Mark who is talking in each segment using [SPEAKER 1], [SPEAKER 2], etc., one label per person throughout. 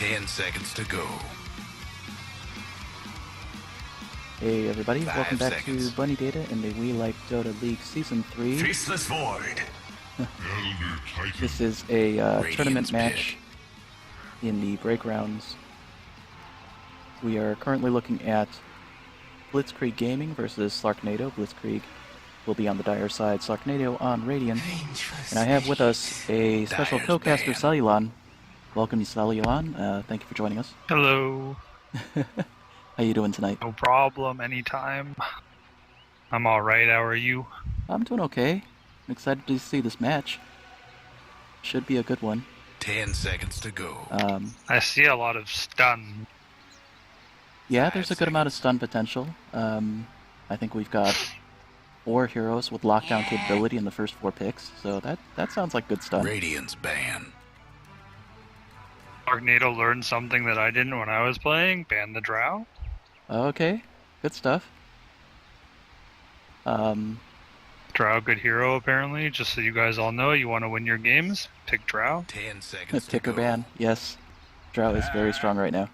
[SPEAKER 1] 10 seconds to go.
[SPEAKER 2] Hey everybody,
[SPEAKER 1] 5
[SPEAKER 2] welcome back
[SPEAKER 1] seconds.
[SPEAKER 2] to Bunny Data in the We Like Dota League Season 3.
[SPEAKER 1] Faceless Void.
[SPEAKER 2] This is a tournament
[SPEAKER 1] Radiant's
[SPEAKER 2] match in the break rounds. We are currently looking at Blitzkrieg Gaming versus Slarknado. Blitzkrieg will be on the dire side, Slarknado on Radiant. And I have with us a special
[SPEAKER 1] Dire's
[SPEAKER 2] co-caster,
[SPEAKER 1] ban.
[SPEAKER 2] Celulon. Welcome, Celulon. Thank you for joining us.
[SPEAKER 3] Hello.
[SPEAKER 2] How you doing tonight?
[SPEAKER 3] No problem, anytime. I'm alright, how are you?
[SPEAKER 2] I'm doing okay. I'm excited to see this match. Should be a good one.
[SPEAKER 1] 10 seconds to go.
[SPEAKER 3] I see a lot of stun.
[SPEAKER 2] Yeah,
[SPEAKER 1] 5
[SPEAKER 2] there's a good amount of
[SPEAKER 1] seconds.
[SPEAKER 2] stun potential. I think we've got 4 heroes with lockdown capability in the first 4 picks, so that sounds like good stun.
[SPEAKER 1] Radiant's ban.
[SPEAKER 3] Slarknado learned something that I didn't when I was playing. Ban the drow.
[SPEAKER 2] Okay, good stuff.
[SPEAKER 3] Drow, good hero apparently. Just so you guys all know, you want to win your games, pick drow.
[SPEAKER 1] 10 seconds to
[SPEAKER 2] Pick or
[SPEAKER 1] go.
[SPEAKER 2] ban, yes. Drow is very strong right now.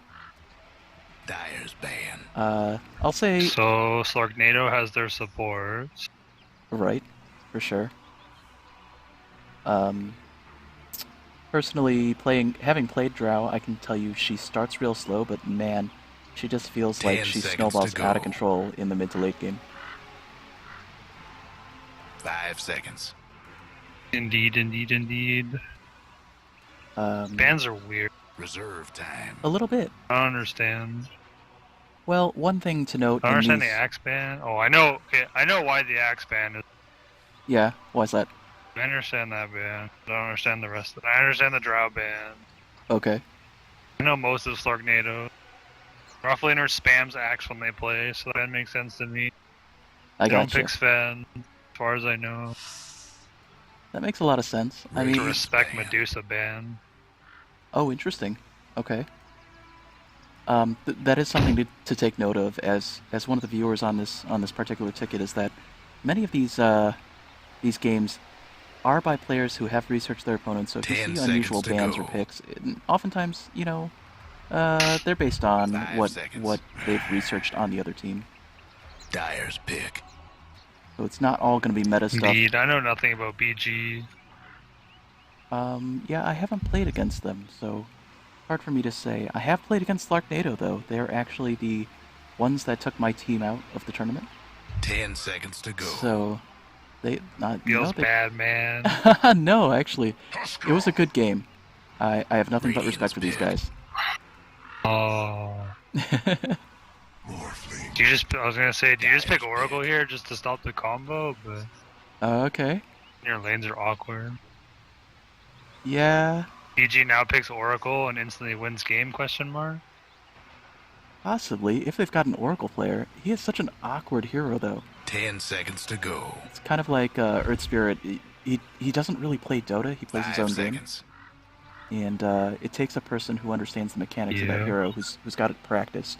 [SPEAKER 1] Dire's ban.
[SPEAKER 2] I'll say
[SPEAKER 3] So Slarknado has their supports.
[SPEAKER 2] right, for sure. Personally, having played Drow, I can tell you she starts real slow, but man, she just feels like
[SPEAKER 1] 10
[SPEAKER 2] she
[SPEAKER 1] seconds
[SPEAKER 2] snowballs
[SPEAKER 1] to
[SPEAKER 2] out of
[SPEAKER 1] go.
[SPEAKER 2] control in the mid to late game.
[SPEAKER 1] 5 seconds.
[SPEAKER 3] Indeed, indeed, indeed. Bans are weird.
[SPEAKER 1] Reserve time.
[SPEAKER 2] A little bit.
[SPEAKER 3] I don't understand.
[SPEAKER 2] Well, one thing to note
[SPEAKER 3] I don't
[SPEAKER 2] in
[SPEAKER 3] understand
[SPEAKER 2] these...
[SPEAKER 3] the axe ban. Oh, I know. Okay, I know why the axe ban is.
[SPEAKER 2] Yeah, why's that?
[SPEAKER 3] I understand that ban. I don't understand the rest of it. I understand the drow ban.
[SPEAKER 2] Okay.
[SPEAKER 3] I know most of Slarknado. Rufflaner spams axe when they play, so that makes sense to me.
[SPEAKER 2] I
[SPEAKER 3] They don't
[SPEAKER 2] gotcha.
[SPEAKER 3] pick Sven, as far as I know.
[SPEAKER 2] That makes a lot of sense. I
[SPEAKER 3] To
[SPEAKER 2] mean...
[SPEAKER 3] respect
[SPEAKER 1] ban.
[SPEAKER 3] Medusa ban.
[SPEAKER 2] Oh, interesting. Okay. That is something to take note of as one of the viewers on this particular ticket, is that many of these games are by players who have researched their opponents. So if you
[SPEAKER 1] 10
[SPEAKER 2] see unusual
[SPEAKER 1] seconds to
[SPEAKER 2] bans or
[SPEAKER 1] go.
[SPEAKER 2] picks, oftentimes, they're based on
[SPEAKER 1] 5
[SPEAKER 2] what
[SPEAKER 1] seconds.
[SPEAKER 2] they've researched on the other team.
[SPEAKER 1] Dire's pick.
[SPEAKER 2] So it's not all going to be meta stuff.
[SPEAKER 3] Indeed, I know nothing about BG.
[SPEAKER 2] Yeah, I haven't played against them, so hard for me to say. I have played against Slarknado, though. They're actually the ones that took my team out of the tournament.
[SPEAKER 1] 10 seconds to go.
[SPEAKER 2] So they
[SPEAKER 3] Feels bad, man.
[SPEAKER 2] no, actually, it was a good game. I have nothing but respect for these guys.
[SPEAKER 3] Oh. Do you just? I was gonna say, do you just pick Oracle here just to stop the combo? But
[SPEAKER 2] Okay.
[SPEAKER 3] your lanes are awkward.
[SPEAKER 2] Yeah,
[SPEAKER 3] BG now picks Oracle and instantly wins game? Question mark.
[SPEAKER 2] possibly. If they've got an Oracle player, he is such an awkward hero, though.
[SPEAKER 1] 10 seconds to go.
[SPEAKER 2] It's kind of like Earth Spirit. He doesn't really play Dota. He plays his
[SPEAKER 1] 5
[SPEAKER 2] own
[SPEAKER 1] seconds.
[SPEAKER 2] game, and it takes a person who understands the mechanics of that
[SPEAKER 3] Yeah.
[SPEAKER 2] hero, who's got it practiced,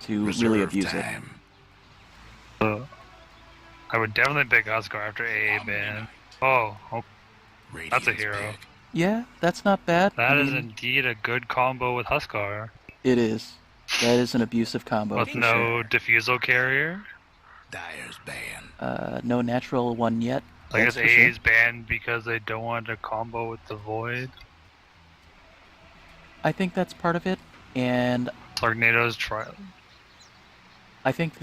[SPEAKER 2] to
[SPEAKER 1] Reserve
[SPEAKER 2] really abuse it.
[SPEAKER 1] time.
[SPEAKER 3] I would definitely pick Huskar after AA ban. Oh,
[SPEAKER 1] Radiant's
[SPEAKER 3] That's a hero.
[SPEAKER 1] pick.
[SPEAKER 2] Yeah, that's not bad.
[SPEAKER 3] that
[SPEAKER 2] I
[SPEAKER 3] is
[SPEAKER 2] mean,
[SPEAKER 3] indeed a good combo with Huskar.
[SPEAKER 2] it is. That is an abusive combo.
[SPEAKER 3] With
[SPEAKER 2] for
[SPEAKER 3] no diffusal carrier.
[SPEAKER 1] Dire's ban.
[SPEAKER 2] sure. No natural one yet.
[SPEAKER 3] I guess
[SPEAKER 2] that's for sure.
[SPEAKER 3] AA is banned because they don't want to combo with the Void.
[SPEAKER 2] I think that's part of it, and
[SPEAKER 3] Slarknado's trial.
[SPEAKER 2] I think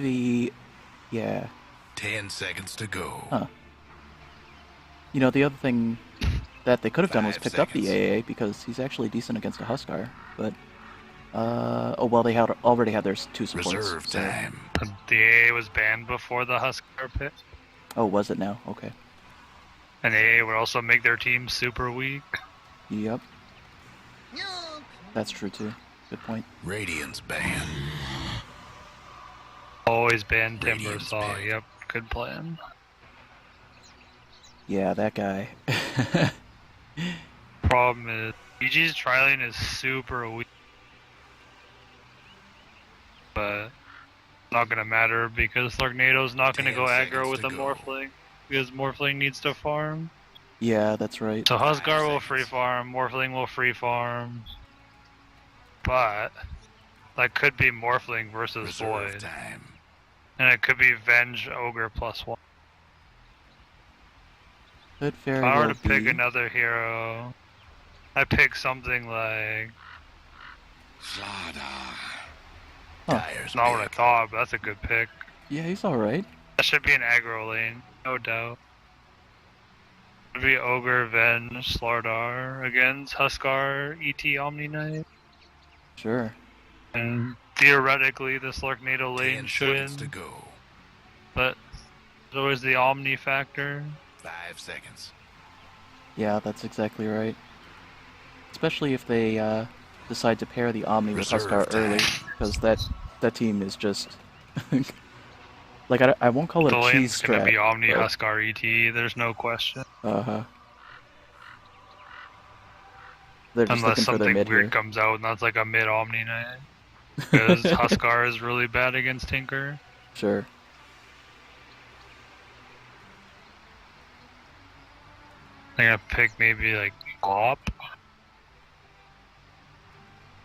[SPEAKER 2] yeah.
[SPEAKER 1] 10 seconds to go.
[SPEAKER 2] Huh. The other thing that they could have done was
[SPEAKER 1] 5
[SPEAKER 2] picked up the
[SPEAKER 1] seconds.
[SPEAKER 2] AA, because he's actually decent against a Huskar, but oh well, they already had their 2 supports.
[SPEAKER 1] Reserve
[SPEAKER 2] so-
[SPEAKER 1] time.
[SPEAKER 3] The AA was banned before the Huskar pick.
[SPEAKER 2] Oh, was it now? Okay.
[SPEAKER 3] And AA would also make their team super weak.
[SPEAKER 2] Yep. That's true too. Good point.
[SPEAKER 1] Radiant's ban.
[SPEAKER 3] Always ban Timber
[SPEAKER 1] Radiant's
[SPEAKER 3] Saw.
[SPEAKER 1] pick.
[SPEAKER 3] Yep, good plan.
[SPEAKER 2] Yeah, that guy.
[SPEAKER 3] Problem is, BG's trialing is super weak. But not gonna matter because Slarknado's not gonna
[SPEAKER 1] 10
[SPEAKER 3] go aggro
[SPEAKER 1] seconds
[SPEAKER 3] with
[SPEAKER 1] to
[SPEAKER 3] the
[SPEAKER 1] go.
[SPEAKER 3] Morphling. Because Morphling needs to farm.
[SPEAKER 2] Yeah, that's right.
[SPEAKER 3] So Huskar will
[SPEAKER 1] seconds.
[SPEAKER 3] free farm, Morphling will free farm. but that could be Morphling versus
[SPEAKER 1] Reserve
[SPEAKER 3] Void.
[SPEAKER 1] time.
[SPEAKER 3] And it could be Venge Ogre +1.
[SPEAKER 2] Could very
[SPEAKER 3] If I were
[SPEAKER 2] well
[SPEAKER 3] to pick
[SPEAKER 2] be.
[SPEAKER 3] another hero, I pick something like...
[SPEAKER 1] Slaughter.
[SPEAKER 2] Huh.
[SPEAKER 1] Dyer's
[SPEAKER 3] Not what I
[SPEAKER 1] pick.
[SPEAKER 3] thought, but that's a good pick.
[SPEAKER 2] Yeah, he's alright.
[SPEAKER 3] That should be an aggro lane, no doubt. It'd be Ogre, Venge, Slardar against Huskar, ET Omni Knight.
[SPEAKER 2] Sure.
[SPEAKER 3] And theoretically, the Slarknado
[SPEAKER 1] 10
[SPEAKER 3] lane should
[SPEAKER 1] seconds to
[SPEAKER 3] win,
[SPEAKER 1] go.
[SPEAKER 3] but there's always the Omni factor.
[SPEAKER 1] 5 seconds.
[SPEAKER 2] Yeah, that's exactly right. Especially if they decide to pair the Omni with
[SPEAKER 1] Reserve
[SPEAKER 2] Huskar early,
[SPEAKER 1] time.
[SPEAKER 2] because that team is just like I won't call it
[SPEAKER 3] The
[SPEAKER 2] a cheese
[SPEAKER 3] lane's gonna
[SPEAKER 2] strat.
[SPEAKER 3] be Omni
[SPEAKER 2] but-
[SPEAKER 3] Huskar ET, there's no question.
[SPEAKER 2] Uh-huh. They're just
[SPEAKER 3] Unless
[SPEAKER 2] looking for their
[SPEAKER 3] something
[SPEAKER 2] mid
[SPEAKER 3] weird
[SPEAKER 2] here.
[SPEAKER 3] comes out and that's like a mid Omni Knight. Because Huskar is really bad against Tinker.
[SPEAKER 2] Sure.
[SPEAKER 3] I'm gonna pick maybe like Op.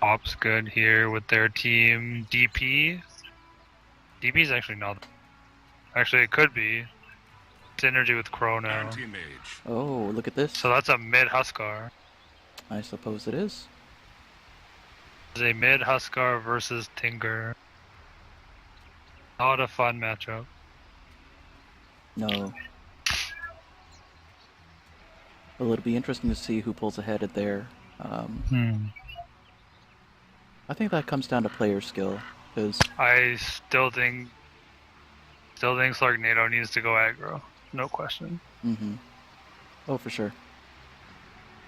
[SPEAKER 3] Op's good here with their team. DP. DP's actually not. Actually, it could be. Synergy with Chrono.
[SPEAKER 1] Anti-mage.
[SPEAKER 2] Oh, look at this.
[SPEAKER 3] So that's a mid Huskar.
[SPEAKER 2] I suppose it is.
[SPEAKER 3] It's a mid Huskar versus Tinker. Not a fun matchup.
[SPEAKER 2] No. Well, it'll be interesting to see who pulls ahead at there. I think that comes down to player skill, because
[SPEAKER 3] I still think Slarknado needs to go aggro. No question.
[SPEAKER 2] oh, for sure.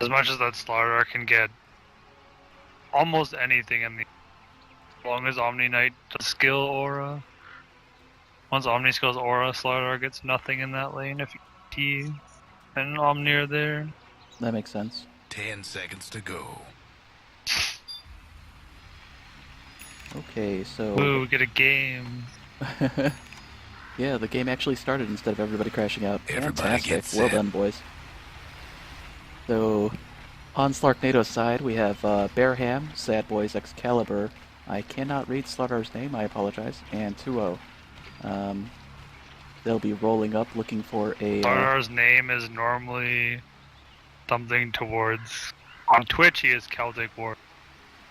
[SPEAKER 3] As much as that Slardar can get almost anything in the... As long as Omni Knight does skill aura. Once Omni skills aura, Slardar gets nothing in that lane if he and Omni are there.
[SPEAKER 2] That makes sense.
[SPEAKER 1] 10 seconds to go.
[SPEAKER 2] Okay, so...
[SPEAKER 3] Ooh, we get a game.
[SPEAKER 2] yeah, the game actually started instead of everybody crashing out.
[SPEAKER 1] Everybody
[SPEAKER 2] Fantastic.
[SPEAKER 1] gets
[SPEAKER 2] Well
[SPEAKER 1] set.
[SPEAKER 2] done, boys. So, on Slarknado's side, we have Bearham, Sad Boys Excalibur. I cannot read Slaughter's name, I apologize. And 2-0. They'll be rolling up looking for a...
[SPEAKER 3] Slardar's name is normally something towards... On Twitch he is Celtic War.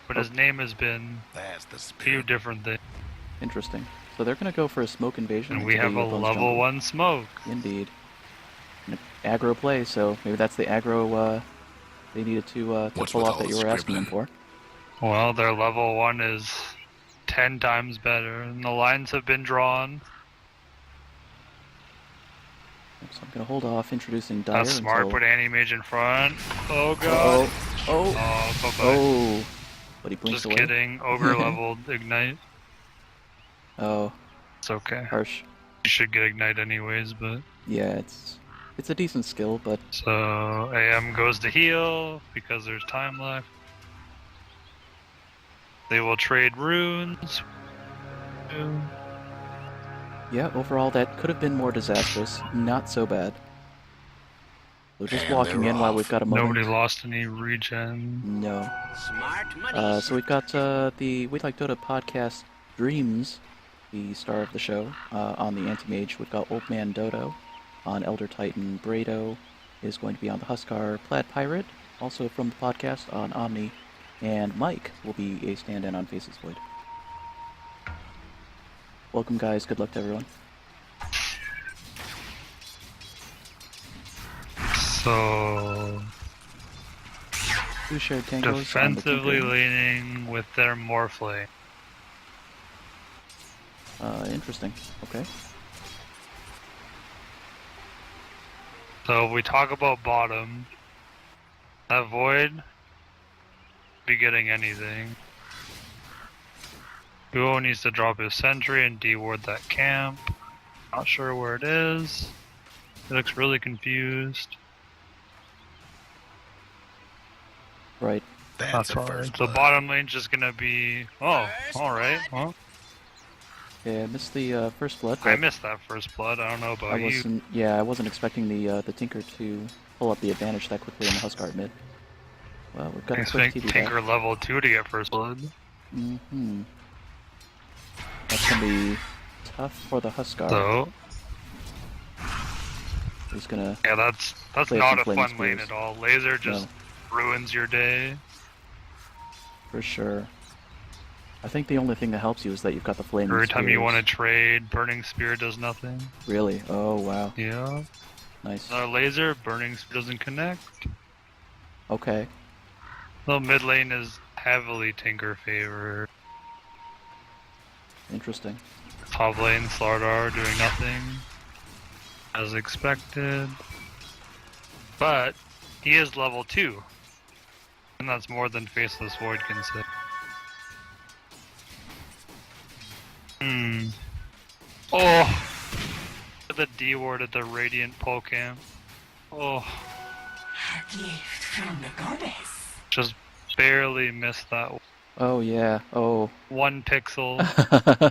[SPEAKER 3] But his name has been
[SPEAKER 1] That's the
[SPEAKER 3] a few
[SPEAKER 1] spirit.
[SPEAKER 3] different things.
[SPEAKER 2] Interesting. So they're going to go for a smoke invasion.
[SPEAKER 3] And we
[SPEAKER 2] into
[SPEAKER 3] have
[SPEAKER 2] the
[SPEAKER 3] a
[SPEAKER 2] opponent's
[SPEAKER 3] level
[SPEAKER 2] jungle.
[SPEAKER 3] 1 smoke.
[SPEAKER 2] Indeed. An aggro play, so maybe that's the aggro they needed to
[SPEAKER 1] What's
[SPEAKER 2] pull
[SPEAKER 1] with
[SPEAKER 2] off
[SPEAKER 1] all
[SPEAKER 2] that you
[SPEAKER 1] the
[SPEAKER 2] were asking them
[SPEAKER 1] scribbling?
[SPEAKER 2] for.
[SPEAKER 3] Well, their level 1 is 10 times better, and the lines have been drawn.
[SPEAKER 2] So I'm going to hold off introducing Dyer
[SPEAKER 3] That's smart,
[SPEAKER 2] until...
[SPEAKER 3] put Anti-Mage in front. Oh god.
[SPEAKER 2] Oh,
[SPEAKER 3] Oh, bye-bye.
[SPEAKER 2] oh. But he blinks
[SPEAKER 3] Just
[SPEAKER 2] away.
[SPEAKER 3] kidding. Ogre leveled Ignite.
[SPEAKER 2] Oh,
[SPEAKER 3] It's okay.
[SPEAKER 2] harsh.
[SPEAKER 3] You should get Ignite anyways, but...
[SPEAKER 2] Yeah, it's a decent skill, but
[SPEAKER 3] So, AM goes to heal, because there's time left. They will trade runes.
[SPEAKER 2] yeah, overall that could have been more disastrous. Not so bad. So just
[SPEAKER 1] And
[SPEAKER 2] walking
[SPEAKER 1] they're
[SPEAKER 2] in while
[SPEAKER 1] off.
[SPEAKER 2] we've got a moment.
[SPEAKER 3] Nobody lost any regen.
[SPEAKER 2] No.
[SPEAKER 4] Smart money.
[SPEAKER 2] So we've got the We Like Dota podcast Dreams, the star of the show, on the Anti-Mage. We've got Old Man Dodo on Elder Titan. Brado is going to be on the Huskar. Plaid Pirate, also from the podcast, on Omni. And Mike will be a stand-in on Faces Void. Welcome, guys. Good luck to everyone.
[SPEAKER 3] So...
[SPEAKER 2] Two shared tangos on the
[SPEAKER 3] Defensively
[SPEAKER 2] Tinker.
[SPEAKER 3] leaning with their Morphling.
[SPEAKER 2] Interesting. Okay.
[SPEAKER 3] So if we talk about bottom, that Void be getting anything. Duo needs to drop his sentry and deward that camp. Not sure where it is. He looks really confused.
[SPEAKER 2] Right.
[SPEAKER 1] That's a
[SPEAKER 3] alright.
[SPEAKER 1] first
[SPEAKER 3] The
[SPEAKER 1] blood.
[SPEAKER 3] bottom lane's just gonna be... Oh, alright. Well,
[SPEAKER 2] Yeah, I missed the first blood.
[SPEAKER 3] I
[SPEAKER 2] but
[SPEAKER 3] missed that first blood. I don't know about
[SPEAKER 2] I
[SPEAKER 3] you.
[SPEAKER 2] wasn't. Yeah, I wasn't expecting the Tinker to pull up the advantage that quickly on the Huskar mid. Well, we've got a
[SPEAKER 3] Thanks
[SPEAKER 2] quick
[SPEAKER 3] to
[SPEAKER 2] TV
[SPEAKER 3] Tinker level 2 to get first blood.
[SPEAKER 2] Mm-hmm. That's gonna be tough for the Huskar.
[SPEAKER 3] So,
[SPEAKER 2] He's gonna
[SPEAKER 3] yeah, that's
[SPEAKER 2] play
[SPEAKER 3] not
[SPEAKER 2] some
[SPEAKER 3] a
[SPEAKER 2] flaming
[SPEAKER 3] fun lane
[SPEAKER 2] spears.
[SPEAKER 3] at all. Laser just ruins your day.
[SPEAKER 2] For sure. I think the only thing that helps you is that you've got the flaming
[SPEAKER 3] Every time you
[SPEAKER 2] spears.
[SPEAKER 3] want to trade, Burning Spear does nothing.
[SPEAKER 2] Really? Oh, wow.
[SPEAKER 3] Yeah.
[SPEAKER 2] Nice.
[SPEAKER 3] Another laser, Burning Spear doesn't connect.
[SPEAKER 2] Okay.
[SPEAKER 3] Well, mid lane is heavily Tinker favored.
[SPEAKER 2] Interesting.
[SPEAKER 3] Top lane, Slardar doing nothing. As expected. But, he is level 2. And that's more than Faceless Void can say. Oh! The D ward at the Radiant pole camp. Oh.
[SPEAKER 4] A gift from the goddess.
[SPEAKER 3] Just barely missed that.
[SPEAKER 2] Oh, yeah. Oh.
[SPEAKER 3] 1 pixel.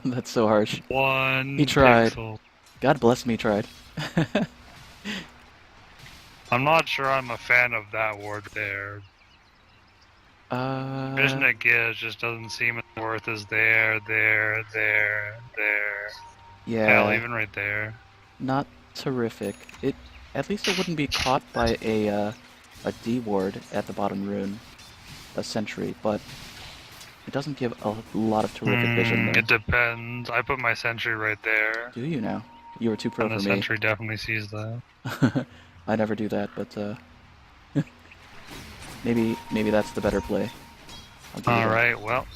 [SPEAKER 2] That's so harsh.
[SPEAKER 3] 1
[SPEAKER 2] He tried.
[SPEAKER 3] pixel.
[SPEAKER 2] God bless me, he tried.
[SPEAKER 3] I'm not sure I'm a fan of that ward there. Vision it gives just doesn't seem as worth as there.
[SPEAKER 2] Yeah.
[SPEAKER 3] Hell, even right there.
[SPEAKER 2] Not terrific. At least it wouldn't be caught by a D ward at the bottom rune, a sentry, but it doesn't give a lot of terrific vision there.
[SPEAKER 3] It depends. I put my sentry right there.
[SPEAKER 2] Do you now? You were too pro
[SPEAKER 3] And the
[SPEAKER 2] for me.
[SPEAKER 3] sentry definitely sees that.
[SPEAKER 2] I never do that, but maybe that's the better play. I'll give you that.
[SPEAKER 3] Alright, well.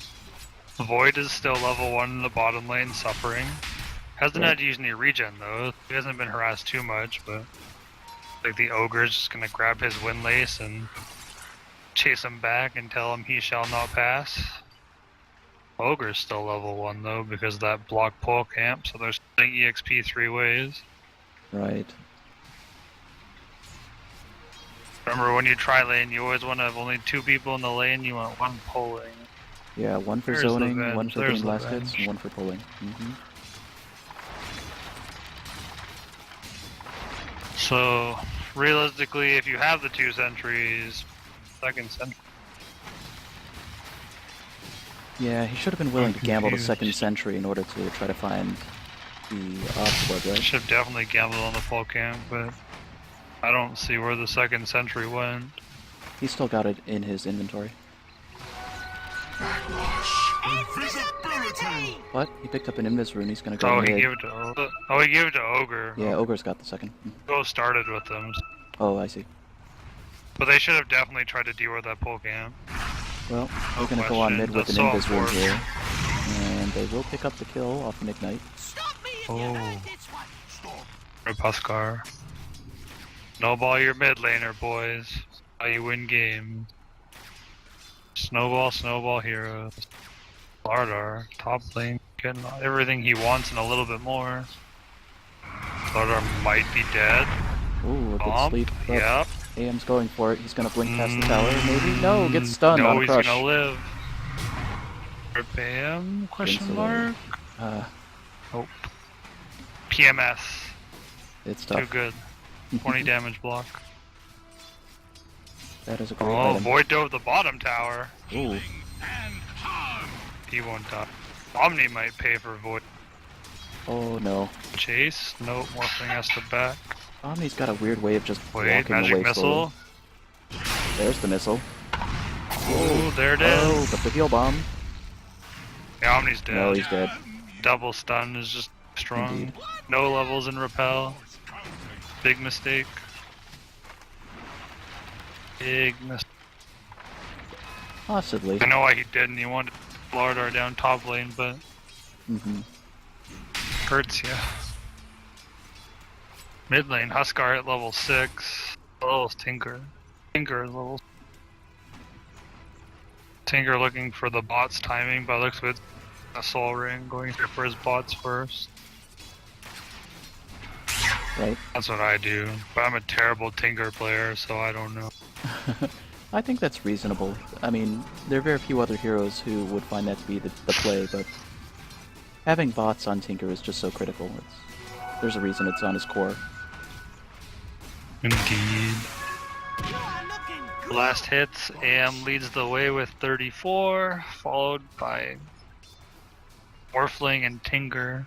[SPEAKER 3] Void is still level 1 in the bottom lane, suffering. Hasn't had to use any regen though. He hasn't been harassed too much, but like the ogre's just gonna grab his windlace and chase him back and tell him he shall not pass. Ogre's still level 1 though because of that block pole camp, so they're sending EXP 3 ways.
[SPEAKER 2] Right.
[SPEAKER 3] Remember when you try lane, you always want to have only 2 people in the lane, you want 1 pulling.
[SPEAKER 2] Yeah, one for
[SPEAKER 3] There's the
[SPEAKER 2] zoning,
[SPEAKER 3] venge,
[SPEAKER 2] one for
[SPEAKER 3] there's
[SPEAKER 2] getting
[SPEAKER 3] the
[SPEAKER 2] last hits,
[SPEAKER 3] venge.
[SPEAKER 2] and one for pulling.
[SPEAKER 3] So, realistically, if you have the 2 sentries, second sentry.
[SPEAKER 2] Yeah, he should have been willing to gamble the
[SPEAKER 3] confused.
[SPEAKER 2] second sentry in order to try to find the ops board, right?
[SPEAKER 3] Should have definitely gambled on the pole camp, but I don't see where the second sentry went.
[SPEAKER 2] He's still got it in his inventory. What? He picked up an invis rune, he's gonna go
[SPEAKER 3] Oh, he
[SPEAKER 2] mid.
[SPEAKER 3] gave it to he gave it to Ogre.
[SPEAKER 2] Yeah, Ogre's got the second.
[SPEAKER 3] Go started with them.
[SPEAKER 2] Oh, I see.
[SPEAKER 3] But they should have definitely tried to deal with that pole camp.
[SPEAKER 2] Well, we're gonna go on mid with an
[SPEAKER 3] That's
[SPEAKER 2] invis
[SPEAKER 3] so
[SPEAKER 2] rune
[SPEAKER 3] important.
[SPEAKER 2] here. And they will pick up the kill off Nick Knight.
[SPEAKER 3] Oh. Repuskar. Snowball your mid laner, boys. How you win game. Snowball, snowball heroes. Slardar, top lane, getting everything he wants and a little bit more. Slardar might be dead.
[SPEAKER 2] Ooh, a good
[SPEAKER 3] Bump,
[SPEAKER 2] sleep. But
[SPEAKER 3] yep.
[SPEAKER 2] AM's going for it. He's gonna blink past the tower. Maybe? No, gets stunned
[SPEAKER 3] No,
[SPEAKER 2] on
[SPEAKER 3] he's
[SPEAKER 2] crush.
[SPEAKER 3] gonna live. Rip AM? Question
[SPEAKER 2] Insulate.
[SPEAKER 3] mark? Oh. PMS.
[SPEAKER 2] It's
[SPEAKER 3] Too
[SPEAKER 2] tough.
[SPEAKER 3] good. 20 damage block.
[SPEAKER 2] That is a great
[SPEAKER 3] Oh,
[SPEAKER 2] item.
[SPEAKER 3] Void dove the bottom tower.
[SPEAKER 2] Ooh.
[SPEAKER 3] He won't die. Omni might pay for Void.
[SPEAKER 2] Oh no.
[SPEAKER 3] Chase? Nope, Morphling has to back.
[SPEAKER 2] Omni's got a weird way of just
[SPEAKER 3] Wait,
[SPEAKER 2] walking
[SPEAKER 3] magic
[SPEAKER 2] away
[SPEAKER 3] missile.
[SPEAKER 2] slowly. There's the missile.
[SPEAKER 3] Oh, there it is.
[SPEAKER 2] Oh, but the heal bomb.
[SPEAKER 3] Yeah, Omni's dead.
[SPEAKER 2] No, he's dead.
[SPEAKER 3] Double stun is just strong.
[SPEAKER 2] Indeed.
[SPEAKER 3] No levels in repel. Big mistake. Big mistake.
[SPEAKER 2] Possibly.
[SPEAKER 3] I know why he didn't. He wanted Slardar down top lane, but hurts ya. Mid lane, Huskar at level 6. Oh, Tinker. Tinker is level. Tinker looking for the bots timing, but looks with a soul ring, going for his bots first.
[SPEAKER 2] Right?
[SPEAKER 3] That's what I do. But I'm a terrible Tinker player, so I don't know.
[SPEAKER 2] I think that's reasonable. I mean, there are very few other heroes who would find that to be the play, but having bots on Tinker is just so critical. There's a reason it's on his core.
[SPEAKER 3] Indeed.
[SPEAKER 4] You are looking
[SPEAKER 3] Last hits, AM leads the way with 34, followed by Orfling and Tinker.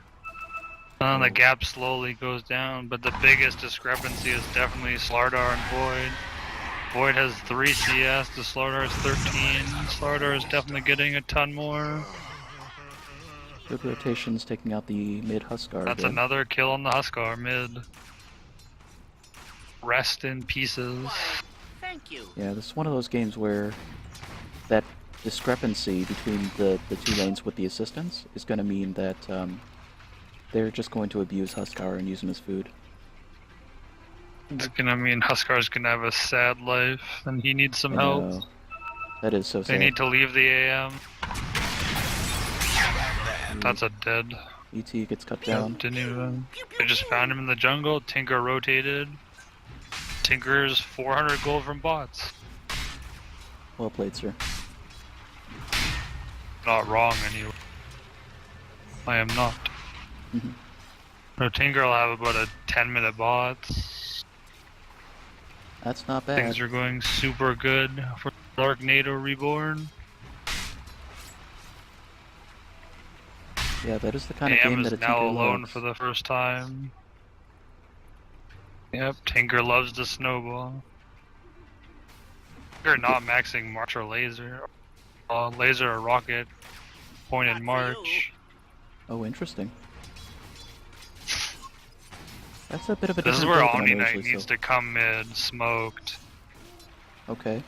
[SPEAKER 3] And the gap slowly goes down, but the biggest discrepancy is definitely Slardar and Void. Void has 3 CS, the Slardar is 13. Slardar is definitely getting a ton more.
[SPEAKER 2] Good rotations taking out the mid Huskar.
[SPEAKER 3] That's
[SPEAKER 2] again.
[SPEAKER 3] another kill on the Huskar mid. Rest in pieces.
[SPEAKER 4] Thank you.
[SPEAKER 2] Yeah, this is one of those games where that discrepancy between the two lanes with the assistants is going to mean that they're just going to abuse Huskar and use him as food.
[SPEAKER 3] It's gonna mean Huskar's gonna have a sad life, and he needs some
[SPEAKER 2] I
[SPEAKER 3] help.
[SPEAKER 2] know. That is so
[SPEAKER 3] They
[SPEAKER 2] sad.
[SPEAKER 3] need to leave the AM. That's a dead.
[SPEAKER 2] ET gets cut down.
[SPEAKER 3] Didn't even. They just found him in the jungle. Tinker rotated. Tinker's 400 gold from bots.
[SPEAKER 2] Well played, sir.
[SPEAKER 3] Not wrong anyway. I am not.
[SPEAKER 2] Mhm.
[SPEAKER 3] So Tinker will have about a 10-minute bots.
[SPEAKER 2] That's not bad.
[SPEAKER 3] Things are going super good for Slarknado Reborn.
[SPEAKER 2] Yeah, that is the kind of
[SPEAKER 3] AM
[SPEAKER 2] game
[SPEAKER 3] is
[SPEAKER 2] that a
[SPEAKER 3] now
[SPEAKER 2] Tinker
[SPEAKER 3] alone
[SPEAKER 2] loves.
[SPEAKER 3] for the first time. Yep, Tinker loves the snowball. Tinker not maxing March or Laser. Laser or Rocket. Pointed March.
[SPEAKER 2] Oh, interesting. That's a bit of a
[SPEAKER 3] This is
[SPEAKER 2] different
[SPEAKER 3] where
[SPEAKER 2] build than
[SPEAKER 3] Omni
[SPEAKER 2] I'm
[SPEAKER 3] Knight
[SPEAKER 2] usually
[SPEAKER 3] needs
[SPEAKER 2] so.
[SPEAKER 3] to come mid, smoked.
[SPEAKER 2] Okay.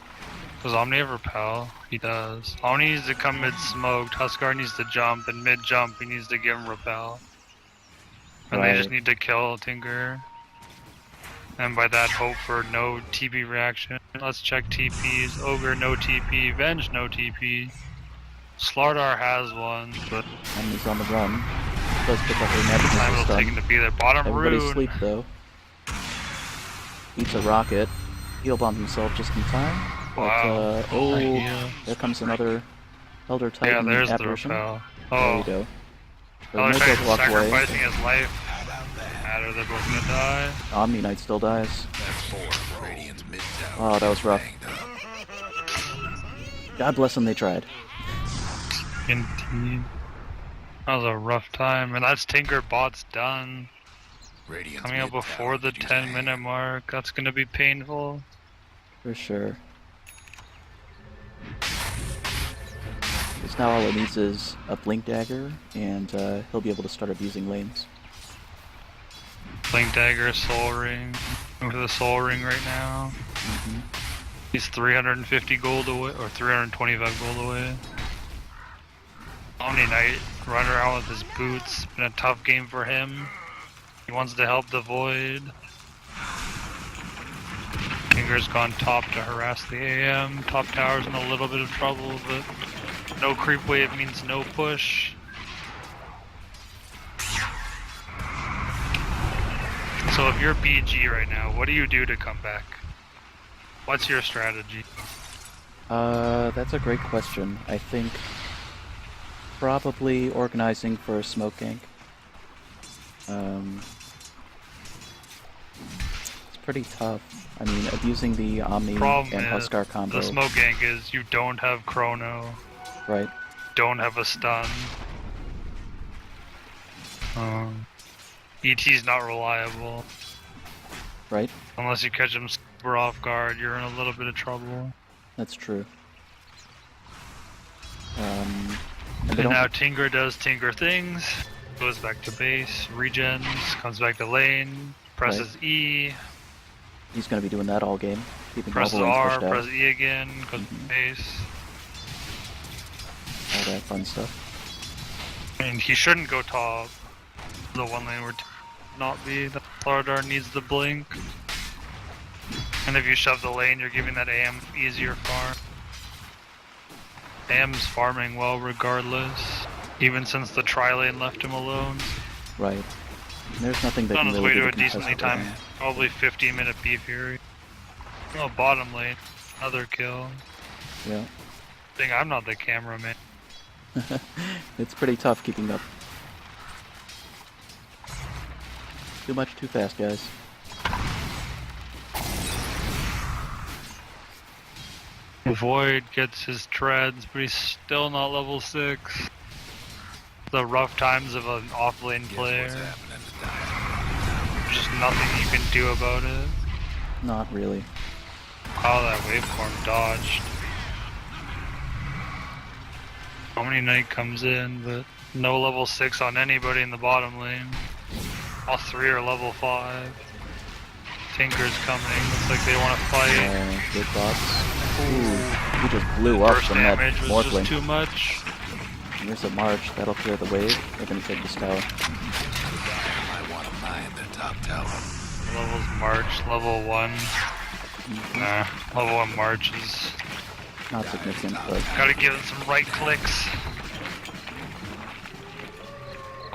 [SPEAKER 3] Does Omni have repel? He does. Omni needs to come mid smoked, Huskar needs to jump, and mid jump he needs to give him repel. And they just
[SPEAKER 2] Right.
[SPEAKER 3] need to kill Tinker. And by that hope for no TP reaction. Let's check TPs. Ogre no TP, Venge no TP. Slardar has one, but
[SPEAKER 2] Omni's on the run. Does pick up a magic
[SPEAKER 3] time
[SPEAKER 2] missile
[SPEAKER 3] it'll take him
[SPEAKER 2] stun.
[SPEAKER 3] to be there. Bottom
[SPEAKER 2] Everybody's
[SPEAKER 3] rune.
[SPEAKER 2] asleep though. Eats a rocket. Heal bomb himself just in time. But,
[SPEAKER 3] Wow.
[SPEAKER 2] oh,
[SPEAKER 3] Yeah.
[SPEAKER 2] there comes another Elder
[SPEAKER 3] Yeah,
[SPEAKER 2] Titan
[SPEAKER 3] there's the
[SPEAKER 2] apparition.
[SPEAKER 3] repel.
[SPEAKER 2] There
[SPEAKER 3] Oh,
[SPEAKER 2] you go. So
[SPEAKER 3] Elder
[SPEAKER 2] no
[SPEAKER 3] Titan's
[SPEAKER 2] joke walk away.
[SPEAKER 3] sacrificing his life. Matter, they're both gonna die.
[SPEAKER 2] Omni Knight still dies.
[SPEAKER 1] That's 4. Radiant's mid tower.
[SPEAKER 2] Oh, that was rough.
[SPEAKER 1] banged up.
[SPEAKER 2] God bless them, they tried.
[SPEAKER 3] Indeed. That was a rough time, and that's Tinker bots done.
[SPEAKER 1] Radiant's
[SPEAKER 3] Coming up
[SPEAKER 1] mid
[SPEAKER 3] before
[SPEAKER 1] tower
[SPEAKER 3] the
[SPEAKER 1] could use a
[SPEAKER 3] 10-minute
[SPEAKER 1] hand.
[SPEAKER 3] mark, that's gonna be painful.
[SPEAKER 2] For sure. Because now all it needs is a Blink Dagger, and he'll be able to start abusing lanes.
[SPEAKER 3] Blink Dagger, Soul Ring. Going for the Soul Ring right now.
[SPEAKER 2] Mhm.
[SPEAKER 3] He's 350 gold away, or 325 gold away. Omni Knight running around with his boots. Been a tough game for him. He wants to help the Void. Tinker's gone top to harass the AM. Top tower's in a little bit of trouble, but no creep wave means no push. So if you're BG right now, what do you do to come back? What's your strategy?
[SPEAKER 2] That's a great question. I think probably organizing for a smoke gank. It's pretty tough. I mean, abusing the Omni
[SPEAKER 3] Problem
[SPEAKER 2] and
[SPEAKER 3] is,
[SPEAKER 2] Huskar combo,
[SPEAKER 3] the smoke gank is you don't have chrono,
[SPEAKER 2] right?
[SPEAKER 3] don't have a stun. ET's not reliable.
[SPEAKER 2] Right?
[SPEAKER 3] Unless you catch him super off guard, you're in a little bit of trouble.
[SPEAKER 2] That's true. And they
[SPEAKER 3] And
[SPEAKER 2] don't-
[SPEAKER 3] now Tinker does Tinker things, goes back to base, regens, comes back to lane, presses E,
[SPEAKER 2] he's going to be doing that all game, keeping all
[SPEAKER 3] presses
[SPEAKER 2] the lanes
[SPEAKER 3] R,
[SPEAKER 2] pushed out,
[SPEAKER 3] presses E again, goes to base.
[SPEAKER 2] all that fun stuff.
[SPEAKER 3] And he shouldn't go top. The one lane would not be. The Slardar needs the blink. And if you shove the lane, you're giving that AM easier farm. AM's farming well regardless, even since the tri-lane left him alone.
[SPEAKER 2] Right. And there's nothing that
[SPEAKER 3] On
[SPEAKER 2] can
[SPEAKER 3] his
[SPEAKER 2] really
[SPEAKER 3] way
[SPEAKER 2] do
[SPEAKER 3] to a decently
[SPEAKER 2] contest with
[SPEAKER 3] timed,
[SPEAKER 2] him.
[SPEAKER 3] probably 15-minute B Fury. Oh, bottom lane, another kill.
[SPEAKER 2] Yeah.
[SPEAKER 3] I think I'm not the cameraman.
[SPEAKER 2] It's pretty tough keeping up. Too much, too fast, guys.
[SPEAKER 3] Void gets his treads, but he's still not level 6. The rough times of an off-lane
[SPEAKER 1] Guess
[SPEAKER 3] player.
[SPEAKER 1] what's happening to Dire?
[SPEAKER 3] There's just nothing you can do about it.
[SPEAKER 2] Not really.
[SPEAKER 3] How that waveform dodged. Omni Knight comes in, but no level 6 on anybody in the bottom lane. All 3 are level 5. Tinker's coming. Looks like they want to fight.
[SPEAKER 2] Good thoughts. Ooh, he just blew up
[SPEAKER 3] Burst
[SPEAKER 2] from that
[SPEAKER 3] damage was
[SPEAKER 2] Morphling.
[SPEAKER 3] just too much.
[SPEAKER 2] Here's a March. That'll clear the wave. They're gonna take this tower.
[SPEAKER 1] I want to mine their top tower.
[SPEAKER 3] Levels March, level 1. Nah, level 1 March is...
[SPEAKER 2] Not significant, but
[SPEAKER 3] Gotta give it some right clicks.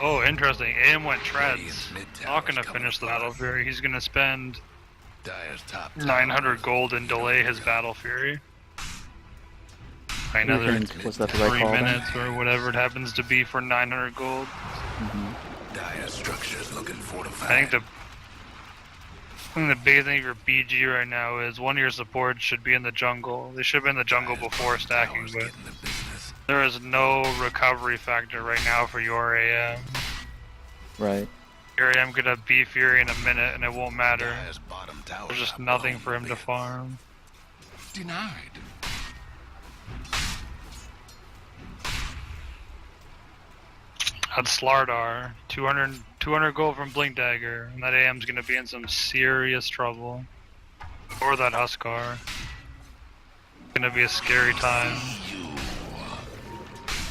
[SPEAKER 3] Oh, interesting. AM went treads. Not gonna finish the Battle Fury. He's gonna spend
[SPEAKER 1] Dire's top tower.
[SPEAKER 3] 900 gold and delay his Battle Fury. By
[SPEAKER 2] what do you
[SPEAKER 3] another
[SPEAKER 2] think? Was that the right
[SPEAKER 3] 3
[SPEAKER 2] call then?
[SPEAKER 3] minutes or whatever it happens to be for 900 gold.
[SPEAKER 1] Dire's structure's looking fortified.
[SPEAKER 3] I think the biggest thing for BG right now is one of your supports should be in the jungle. They should have been in the jungle before stacking,
[SPEAKER 1] Tower's
[SPEAKER 3] but
[SPEAKER 1] getting the business.
[SPEAKER 3] there is no recovery factor right now for your AM.
[SPEAKER 2] right.
[SPEAKER 3] Your AM could have B Fury in a minute and it won't matter.
[SPEAKER 1] Dire's bottom tower.
[SPEAKER 3] There's just nothing for him to farm.
[SPEAKER 1] Denied.
[SPEAKER 3] That's Slardar, 200 gold from Blink Dagger, and that AM's gonna be in some serious trouble. Or that Huskar. Gonna be a scary time.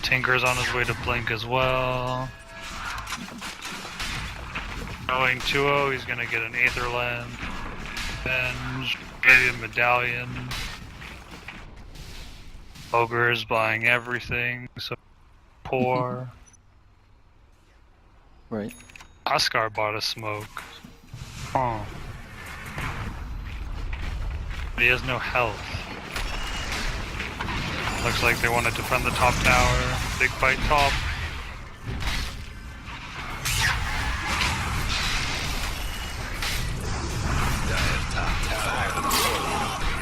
[SPEAKER 3] Tinker's on his way to Blink as well. Going 2-0, he's gonna get an Aetherland. Venge, maybe a Medallion. Ogre is buying everything, so poor.
[SPEAKER 2] Right.
[SPEAKER 3] Huskar bought a smoke. Oh. But he has no health. Looks like they want to defend the top tower. Big fight top.
[SPEAKER 1] Dire's top tower.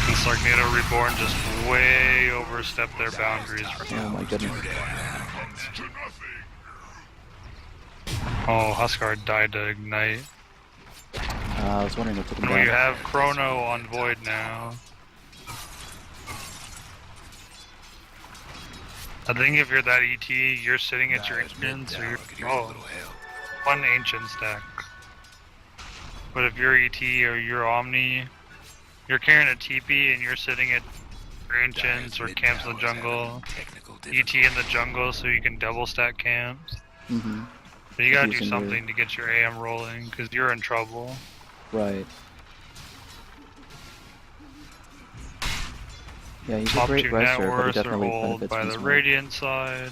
[SPEAKER 3] And Slarknado Reborn just way overstepped their boundaries.
[SPEAKER 2] Oh my goodness.
[SPEAKER 3] Oh, Huskar died to Ignite.
[SPEAKER 2] I was wondering what took him
[SPEAKER 3] And we
[SPEAKER 2] down.
[SPEAKER 3] have Chrono on Void now. I think if you're that ET, you're sitting at your
[SPEAKER 1] Dire's mid
[SPEAKER 3] ancients, or
[SPEAKER 1] tower
[SPEAKER 3] you're
[SPEAKER 1] could use a little help.
[SPEAKER 3] one ancient stack. But if you're ET or you're Omni, you're carrying a TP and you're sitting at your ancients or
[SPEAKER 1] Dire's mid
[SPEAKER 3] camps in the
[SPEAKER 1] tower's
[SPEAKER 3] jungle.
[SPEAKER 1] having technical
[SPEAKER 3] ET
[SPEAKER 1] difficulties.
[SPEAKER 3] in the jungle so you can double stack camps.
[SPEAKER 2] Mm-hmm.
[SPEAKER 3] But you gotta do
[SPEAKER 2] Using your-
[SPEAKER 3] something to get your AM rolling, because you're in trouble.
[SPEAKER 2] Right. Yeah, he's a
[SPEAKER 3] Top
[SPEAKER 2] great
[SPEAKER 3] 2
[SPEAKER 2] wrestler,
[SPEAKER 3] net
[SPEAKER 2] but he
[SPEAKER 3] worth are
[SPEAKER 2] definitely
[SPEAKER 3] hold
[SPEAKER 2] benefits
[SPEAKER 3] by
[SPEAKER 2] from
[SPEAKER 3] the
[SPEAKER 2] smoke.
[SPEAKER 3] Radiant side.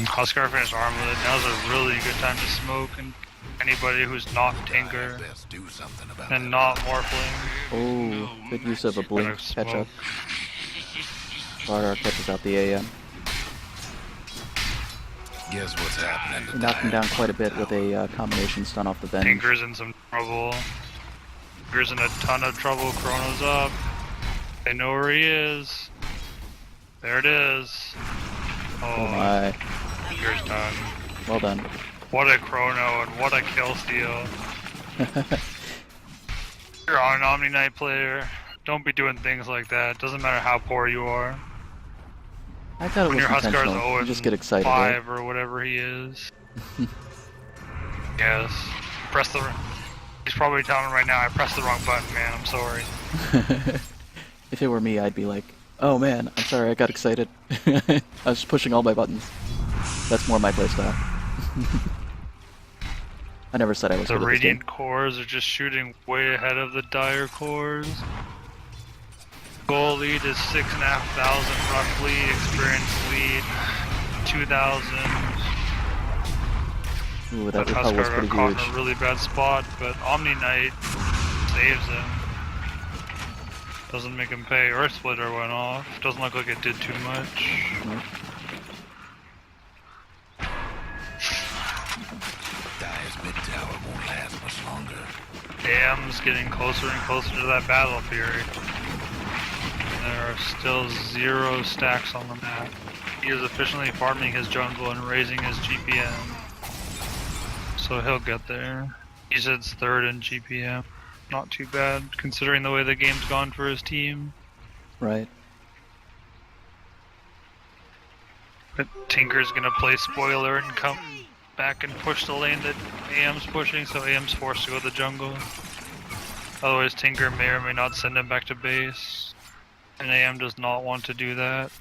[SPEAKER 3] Huskar finished Armlet. Now's a really good time to smoke, and anybody who's not Tinker
[SPEAKER 1] Dire best do something about
[SPEAKER 3] and
[SPEAKER 1] that.
[SPEAKER 3] not Morphling.
[SPEAKER 2] Oh, good use of a blink
[SPEAKER 3] Better
[SPEAKER 2] catch up.
[SPEAKER 3] smoke.
[SPEAKER 2] Slardar catches out the AM.
[SPEAKER 1] Guess what's happening to
[SPEAKER 2] He knocked him
[SPEAKER 1] Dire?
[SPEAKER 2] down quite a bit with a combination stun off the bench.
[SPEAKER 3] Tinker's in some trouble. Tinker's in a ton of trouble. Chrono's up. They know where he is. There it is.
[SPEAKER 2] Oh my.
[SPEAKER 3] Tinker's done.
[SPEAKER 2] Well done.
[SPEAKER 3] What a Chrono and what a kill steal. You're an Omni Knight player. Don't be doing things like that. Doesn't matter how poor you are.
[SPEAKER 2] I thought it
[SPEAKER 3] When
[SPEAKER 2] was
[SPEAKER 3] your Huskar's
[SPEAKER 2] intentional.
[SPEAKER 3] 0
[SPEAKER 2] You just get excited, right?
[SPEAKER 3] 5 or whatever he is. Yes. Press the. He's probably telling me right now, I pressed the wrong button, man. I'm sorry.
[SPEAKER 2] If it were me, I'd be like, oh man, I'm sorry, I got excited. I was just pushing all my buttons. That's more my playstyle. I never said I was
[SPEAKER 3] The
[SPEAKER 2] good at this game.
[SPEAKER 3] Radiant cores are just shooting way ahead of the Dire cores. Goal lead is 6,500 roughly. Experience lead 2,000.
[SPEAKER 2] Ooh, that
[SPEAKER 3] But
[SPEAKER 2] repel was
[SPEAKER 3] Huskar
[SPEAKER 2] pretty
[SPEAKER 3] got caught
[SPEAKER 2] huge.
[SPEAKER 3] in a really bad spot, but Omni Knight saves him. Doesn't make him pay. Earth Splitter went off. Doesn't look like it did too much.
[SPEAKER 2] Nope.
[SPEAKER 3] AM's getting closer and closer to that battle period. There are still 0 stacks on the map. He is efficiently farming his jungle and raising his GPM. So he'll get there. He sits 3rd in GPM. Not too bad, considering the way the game's gone for his team.
[SPEAKER 2] Right.
[SPEAKER 3] But Tinker's gonna play spoiler and come back and push the lane that AM's pushing, so AM's forced to go to the jungle. Otherwise Tinker may or may not send him back to base. And AM does not want to do that.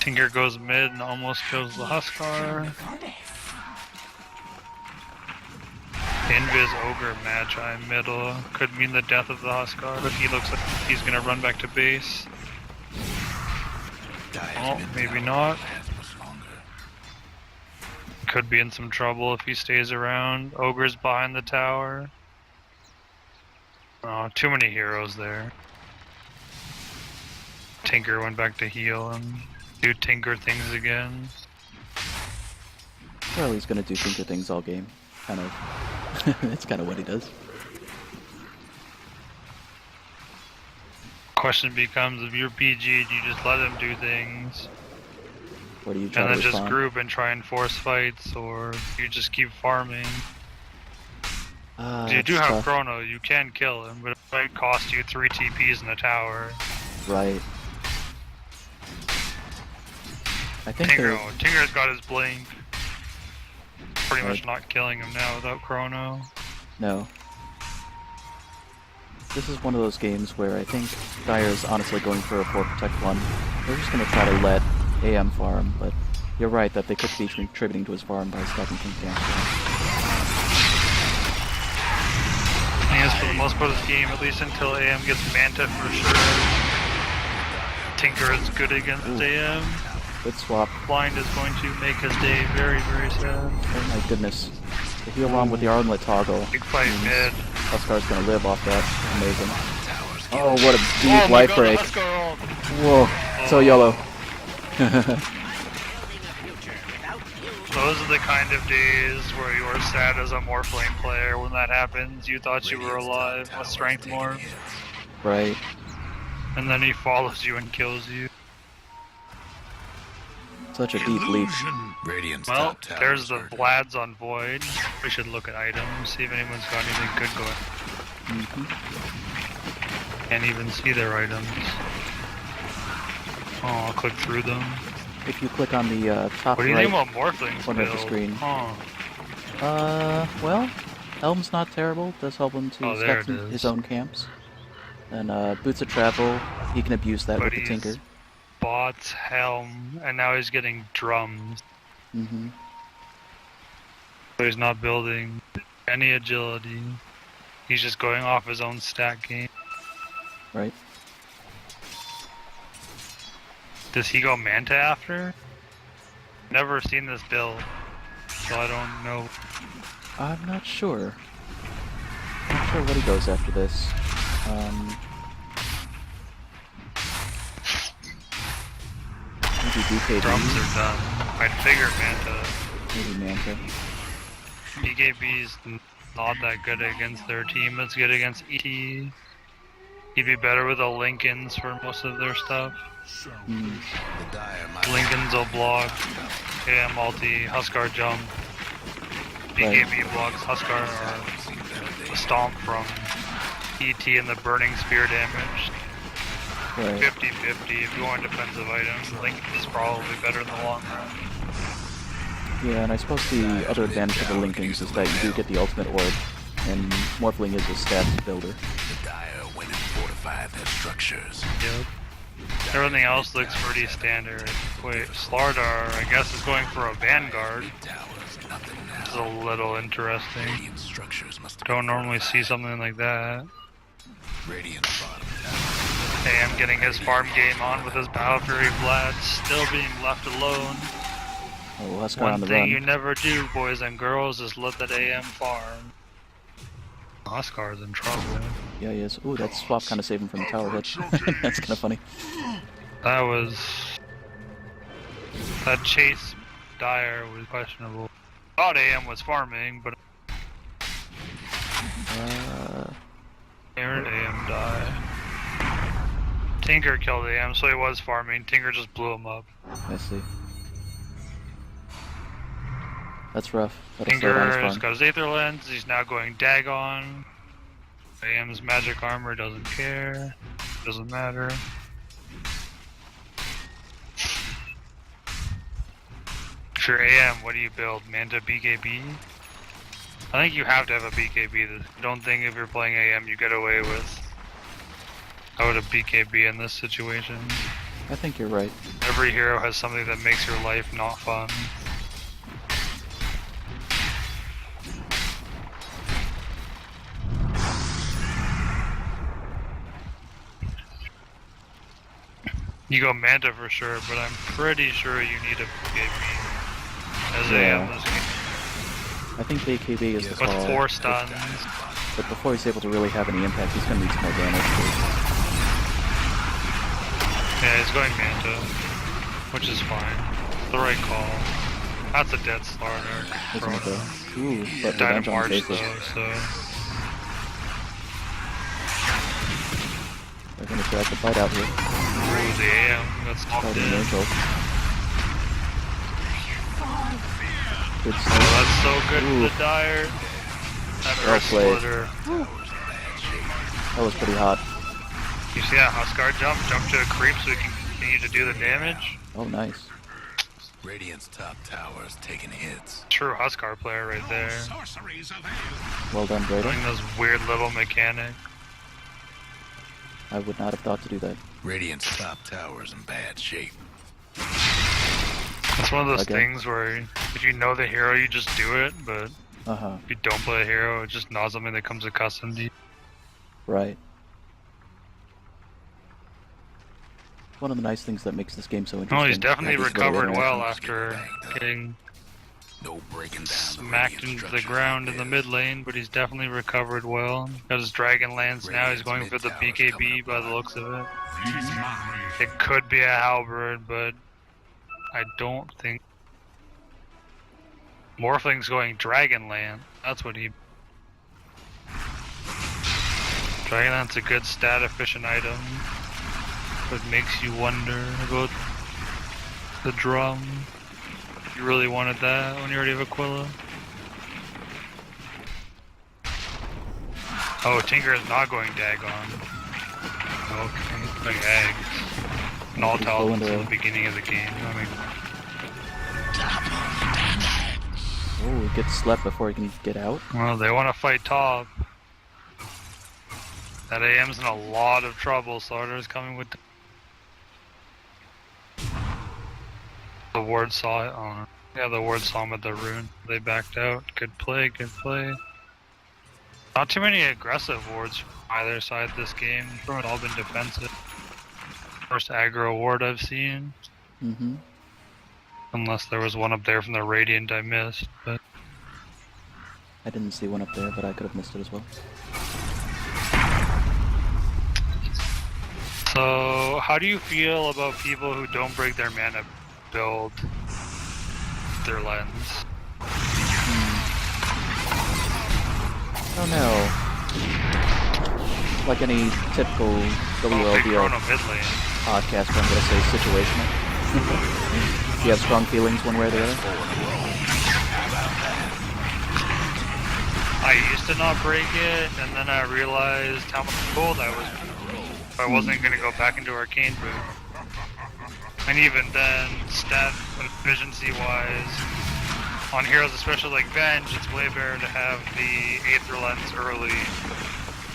[SPEAKER 3] Tinker goes mid and almost kills the Huskar. Invis Ogre Magi middle could mean the death of the Huskar, but he looks like he's gonna run back to base. Oh, maybe not. Could be in some trouble if he stays around. Ogre's behind the tower. Oh, too many heroes there. Tinker went back to heal and do Tinker things again.
[SPEAKER 2] Well, he's gonna do Tinker things all game. Kind of. That's kind of what he does.
[SPEAKER 3] Question becomes, if you're PG, do you just let him do things?
[SPEAKER 2] What do you try
[SPEAKER 3] And
[SPEAKER 2] to
[SPEAKER 3] then just
[SPEAKER 2] respond?
[SPEAKER 3] group and try and force fights, or you just keep farming? You do
[SPEAKER 2] that's
[SPEAKER 3] have
[SPEAKER 2] tough.
[SPEAKER 3] Chrono, you can kill him, but it might cost you 3 TPs in the tower.
[SPEAKER 2] Right. I think
[SPEAKER 3] Tinker's got his blink. Pretty much
[SPEAKER 2] Right.
[SPEAKER 3] not killing him now without Chrono.
[SPEAKER 2] No. This is one of those games where I think Dire's honestly going for a 4 protect 1. They're just going to try to let AM farm, but you're right that they could be contributing to his farm by stopping King Camp.
[SPEAKER 3] I guess for the most part of this game, at least until AM gets Manta for sure. Tinker is good against AM.
[SPEAKER 2] Good swap.
[SPEAKER 3] Blind is going to make his day very, very sad.
[SPEAKER 2] Oh my goodness. The heal on with the armlet toggle.
[SPEAKER 3] Big fight mid.
[SPEAKER 2] Huskar's going to live off that. Amazing.
[SPEAKER 1] Towers
[SPEAKER 2] Oh, what a deep
[SPEAKER 3] Oh my
[SPEAKER 2] life
[SPEAKER 3] god,
[SPEAKER 2] break.
[SPEAKER 3] Huskar ult.
[SPEAKER 2] Whoa. So yellow.
[SPEAKER 3] Those are the kind of days where you are sad as a Morphling player when that happens. You thought you were alive with strength more,
[SPEAKER 2] Right.
[SPEAKER 3] and then he follows you and kills you.
[SPEAKER 2] Such a deep leap.
[SPEAKER 1] Radiant's
[SPEAKER 3] Well,
[SPEAKER 1] top tower
[SPEAKER 3] there's
[SPEAKER 1] is
[SPEAKER 3] the
[SPEAKER 1] hurt.
[SPEAKER 3] Vlad's on Void. We should look at items, see if anyone's got anything good going. Can't even see their items. Oh, I'll click through them.
[SPEAKER 2] If you click on the top
[SPEAKER 3] What do you
[SPEAKER 2] right
[SPEAKER 3] think about Morphling's
[SPEAKER 2] corner of the
[SPEAKER 3] build?
[SPEAKER 2] screen.
[SPEAKER 3] Huh.
[SPEAKER 2] Well, Helm's not terrible. Does help him to
[SPEAKER 3] Oh, there
[SPEAKER 2] stack
[SPEAKER 3] it is.
[SPEAKER 2] his own camps. And Boots of Travel, he can abuse that
[SPEAKER 3] But
[SPEAKER 2] with the
[SPEAKER 3] he's
[SPEAKER 2] Tinker.
[SPEAKER 3] Bots, Helm, and now he's getting drums.
[SPEAKER 2] Mm-hmm.
[SPEAKER 3] So he's not building any agility. He's just going off his own stat game.
[SPEAKER 2] Right.
[SPEAKER 3] Does he go Manta after? Never seen this build, so I don't know.
[SPEAKER 2] I'm not sure. Not sure what he goes after this. Maybe BKB,
[SPEAKER 3] Drums are done. I'd figure Manta.
[SPEAKER 2] maybe Manta.
[SPEAKER 3] BKB's not that good against their team. It's good against ET. He'd be better with the Lincolns for most of their stuff.
[SPEAKER 2] Hmm.
[SPEAKER 1] The Dire might
[SPEAKER 3] Lincolns will block. AM multi, Huskar jump. BKB blocks Huskar or stomp from ET and the burning spear damage.
[SPEAKER 2] Right.
[SPEAKER 3] 50-50 if you want defensive items. Lincoln's probably better in the long run.
[SPEAKER 2] Yeah, and I suppose the other advantage of the Lincolns is that you do get the ultimate orb, and Morphling is a stats builder.
[SPEAKER 1] The Dire went and fortified their structures.
[SPEAKER 3] Yep. Everything else looks pretty standard. Wait, Slardar, I guess, is going for a Vanguard.
[SPEAKER 1] Towers, nothing
[SPEAKER 3] Which is
[SPEAKER 1] now.
[SPEAKER 3] a little interesting.
[SPEAKER 1] Radiant structures must have
[SPEAKER 3] Don't
[SPEAKER 1] been
[SPEAKER 3] normally see
[SPEAKER 1] fortified.
[SPEAKER 3] something like that.
[SPEAKER 1] Radiant bottom tower.
[SPEAKER 3] AM getting his farm game on with his Battle Fury Vlad, still being left alone.
[SPEAKER 2] Oh, Huskar
[SPEAKER 3] One
[SPEAKER 2] on the
[SPEAKER 3] thing
[SPEAKER 2] run.
[SPEAKER 3] you never do, boys and girls, is let that AM farm. Oscar's in trouble.
[SPEAKER 2] Yeah, he is. Ooh, that swap kind of saved him from the tower hit. That's kind of funny.
[SPEAKER 3] That was... That chase Dire was questionable. Thought AM was farming, but... Where did AM die? Tinker killed AM, so he was farming. Tinker just blew him up.
[SPEAKER 2] I see. That's rough. That'll slow down his
[SPEAKER 3] Tinker has
[SPEAKER 2] farm.
[SPEAKER 3] got his Aether Lens. He's now going Dagon. AM's magic armor doesn't care. Doesn't matter. If you're AM, what do you build? Manta BKB? I think you have to have a BKB. I don't think if you're playing AM you get away with out a BKB in this situation.
[SPEAKER 2] I think you're right.
[SPEAKER 3] Every hero has something that makes your life not fun. You go Manta for sure, but I'm pretty sure you need a BKB as AM this game.
[SPEAKER 2] I think BKB is the
[SPEAKER 3] With
[SPEAKER 2] call.
[SPEAKER 3] 4 stuns.
[SPEAKER 2] But before he's able to really have any impact, he's going to need some more damage.
[SPEAKER 3] Yeah, he's going Manta, which is fine. The right call. That's a dead Slarknado.
[SPEAKER 2] Isn't it though? Ooh, but
[SPEAKER 3] Died
[SPEAKER 2] revenge
[SPEAKER 3] in
[SPEAKER 2] on
[SPEAKER 3] March
[SPEAKER 2] Jason.
[SPEAKER 3] though, so...
[SPEAKER 2] They're going to drag the fight out here.
[SPEAKER 3] Ooh, the AM got stopped
[SPEAKER 2] Fighting
[SPEAKER 3] in.
[SPEAKER 2] Angel. Good
[SPEAKER 3] Oh,
[SPEAKER 2] stuff.
[SPEAKER 3] that's so good
[SPEAKER 2] Ooh.
[SPEAKER 3] for the Dire. That
[SPEAKER 2] Well
[SPEAKER 3] Earth
[SPEAKER 2] played.
[SPEAKER 3] Splitter.
[SPEAKER 2] That was pretty hot.
[SPEAKER 3] You see that Huskar jump to a creep so he can continue to do the damage?
[SPEAKER 2] Oh, nice.
[SPEAKER 1] Radiant's top tower is taking hits.
[SPEAKER 3] True Huskar player right there.
[SPEAKER 4] Sorceries avail.
[SPEAKER 2] Well done, Brayden.
[SPEAKER 3] Doing those weird little mechanics.
[SPEAKER 2] I would not have thought to do that.
[SPEAKER 1] Radiant's top tower is in bad shape.
[SPEAKER 3] It's one of those
[SPEAKER 2] Okay.
[SPEAKER 3] things where if you know the hero, you just do it, but
[SPEAKER 2] Uh-huh.
[SPEAKER 3] if you don't play a hero, it's just not something that comes accustomed to you.
[SPEAKER 2] Right. One of the nice things that makes this game so interesting.
[SPEAKER 3] Oh, he's definitely
[SPEAKER 2] is the
[SPEAKER 3] recovered
[SPEAKER 2] interaction.
[SPEAKER 3] well after getting
[SPEAKER 1] No breaking down the
[SPEAKER 3] smacked
[SPEAKER 1] radiant
[SPEAKER 3] into the
[SPEAKER 1] structures
[SPEAKER 3] ground
[SPEAKER 1] like
[SPEAKER 3] in the
[SPEAKER 1] this.
[SPEAKER 3] mid lane, but he's definitely recovered well. Got his Dragon Lance now, he's going for the BKB by the looks of it. It could be a Halberd, but I don't think... Morphling's going Dragon Lance, that's what he... Dragon Lance's a good stat efficient item, but makes you wonder about the drum. You really wanted that when you already have Aquila? Oh, Tinker is not going Dagon. Okay, going Eggs. And all
[SPEAKER 2] He's
[SPEAKER 3] tell
[SPEAKER 2] going
[SPEAKER 3] in
[SPEAKER 2] to-
[SPEAKER 3] the beginning of the game. I mean,
[SPEAKER 2] Oh, he gets slept before he can get out.
[SPEAKER 3] well, they want to fight top. That AM's in a lot of trouble. Slaughter's coming with the ward saw it. Oh, yeah, the ward saw him at the rune. They backed out. Good play, good play. Not too many aggressive wards from either side this game. It's all been defensive. First aggro ward I've seen.
[SPEAKER 2] Mm-hmm.
[SPEAKER 3] Unless there was one up there from the Radiant I missed. But
[SPEAKER 2] I didn't see one up there, but I could have missed it as well.
[SPEAKER 3] so, how do you feel about people who don't break their mana build their lens?
[SPEAKER 2] Oh no. Like any typical
[SPEAKER 3] Big
[SPEAKER 2] WLDL
[SPEAKER 3] Chrono mid lane.
[SPEAKER 2] podcaster, I'm going to say situational. Do you have strong feelings one way or the other?
[SPEAKER 3] I used to not break it, and then I realized how much gold I was. I wasn't going to go back into Arcane Boot. And even then, stat efficiency wise, on heroes especially like Venge, it's way better to have the Aether Lens early,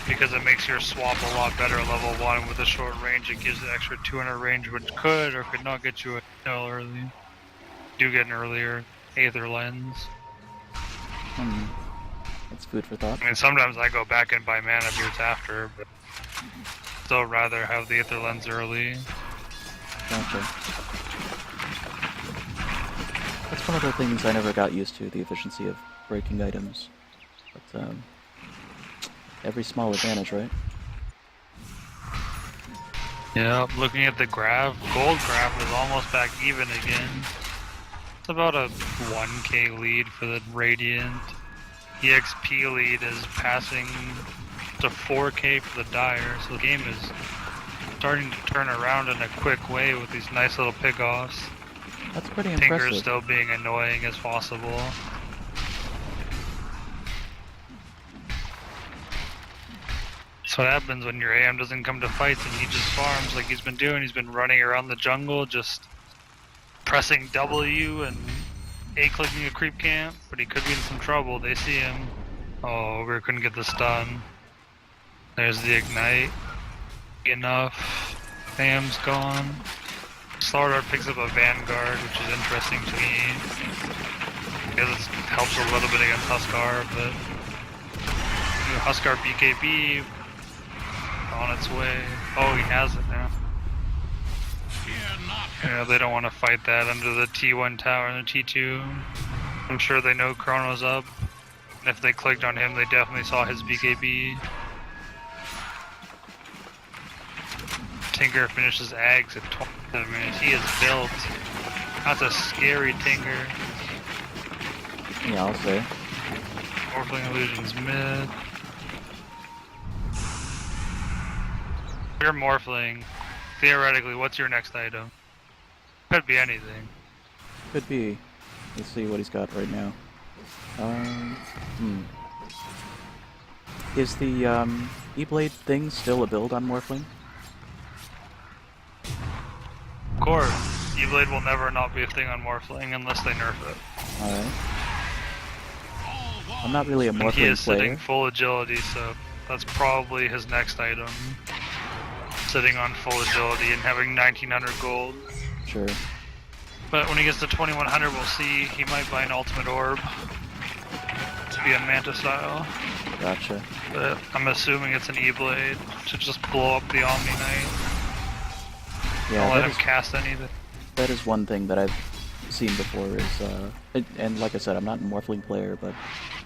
[SPEAKER 3] because it makes your swap a lot better at level 1 with a short range. It gives the extra 200 range, which could or could not get you a kill early. Do get an earlier Aether Lens.
[SPEAKER 2] That's food for thought.
[SPEAKER 3] I mean, sometimes I go back and buy mana boots after, but still rather have the Aether Lens early.
[SPEAKER 2] Gotcha. That's one of the things I never got used to, the efficiency of breaking items. But, every small advantage, right?
[SPEAKER 3] Yeah, looking at the graph, gold graph is almost back even again. It's about a 1k lead for the Radiant. EXP lead is passing to 4K for the Dire, so the game is starting to turn around in a quick way with these nice little pick-offs.
[SPEAKER 2] That's pretty
[SPEAKER 3] Tinker's
[SPEAKER 2] impressive.
[SPEAKER 3] still being annoying as possible. That's what happens when your AM doesn't come to fights and he just farms like he's been doing. He's been running around the jungle, just pressing W and A-clicking a creep camp, but he could be in some trouble. They see him. Oh, we couldn't get the stun. There's the ignite. Enough. AM's gone. Slardar picks up a Vanguard, which is interesting to me. Because it helps a little bit against Huskar, but Huskar BKB on its way. Oh, he has it now. Yeah, they don't want to fight that under the T1 tower and the T2. I'm sure they know Chrono's up. And if they clicked on him, they definitely saw his BKB. Tinker finishes Ags at 27 minutes. He is built. That's a scary Tinker.
[SPEAKER 2] Yeah, I'll say.
[SPEAKER 3] Morphling Illusions mid. You're Morphling. Theoretically, what's your next item? Could be anything.
[SPEAKER 2] Could be. Let's see what he's got right now. Is the E-Blade thing still a build on Morphling?
[SPEAKER 3] Of course, E-Blade will never not be a thing on Morphling unless they nerf it.
[SPEAKER 2] Alright. I'm not really a
[SPEAKER 3] And he
[SPEAKER 2] Morphling
[SPEAKER 3] is
[SPEAKER 2] player.
[SPEAKER 3] sitting full agility, so that's probably his next item. Sitting on full agility and having 1900 gold.
[SPEAKER 2] Sure.
[SPEAKER 3] But when he gets to 2100, we'll see. He might buy an ultimate orb to be a Manta style.
[SPEAKER 2] Gotcha.
[SPEAKER 3] But I'm assuming it's an E-Blade to just blow up the Omni Knight.
[SPEAKER 2] Yeah,
[SPEAKER 3] Don't let
[SPEAKER 2] that
[SPEAKER 3] him
[SPEAKER 2] is,
[SPEAKER 3] cast anything.
[SPEAKER 2] that is one thing that I've seen before is, and like I said, I'm not a Morphling player, but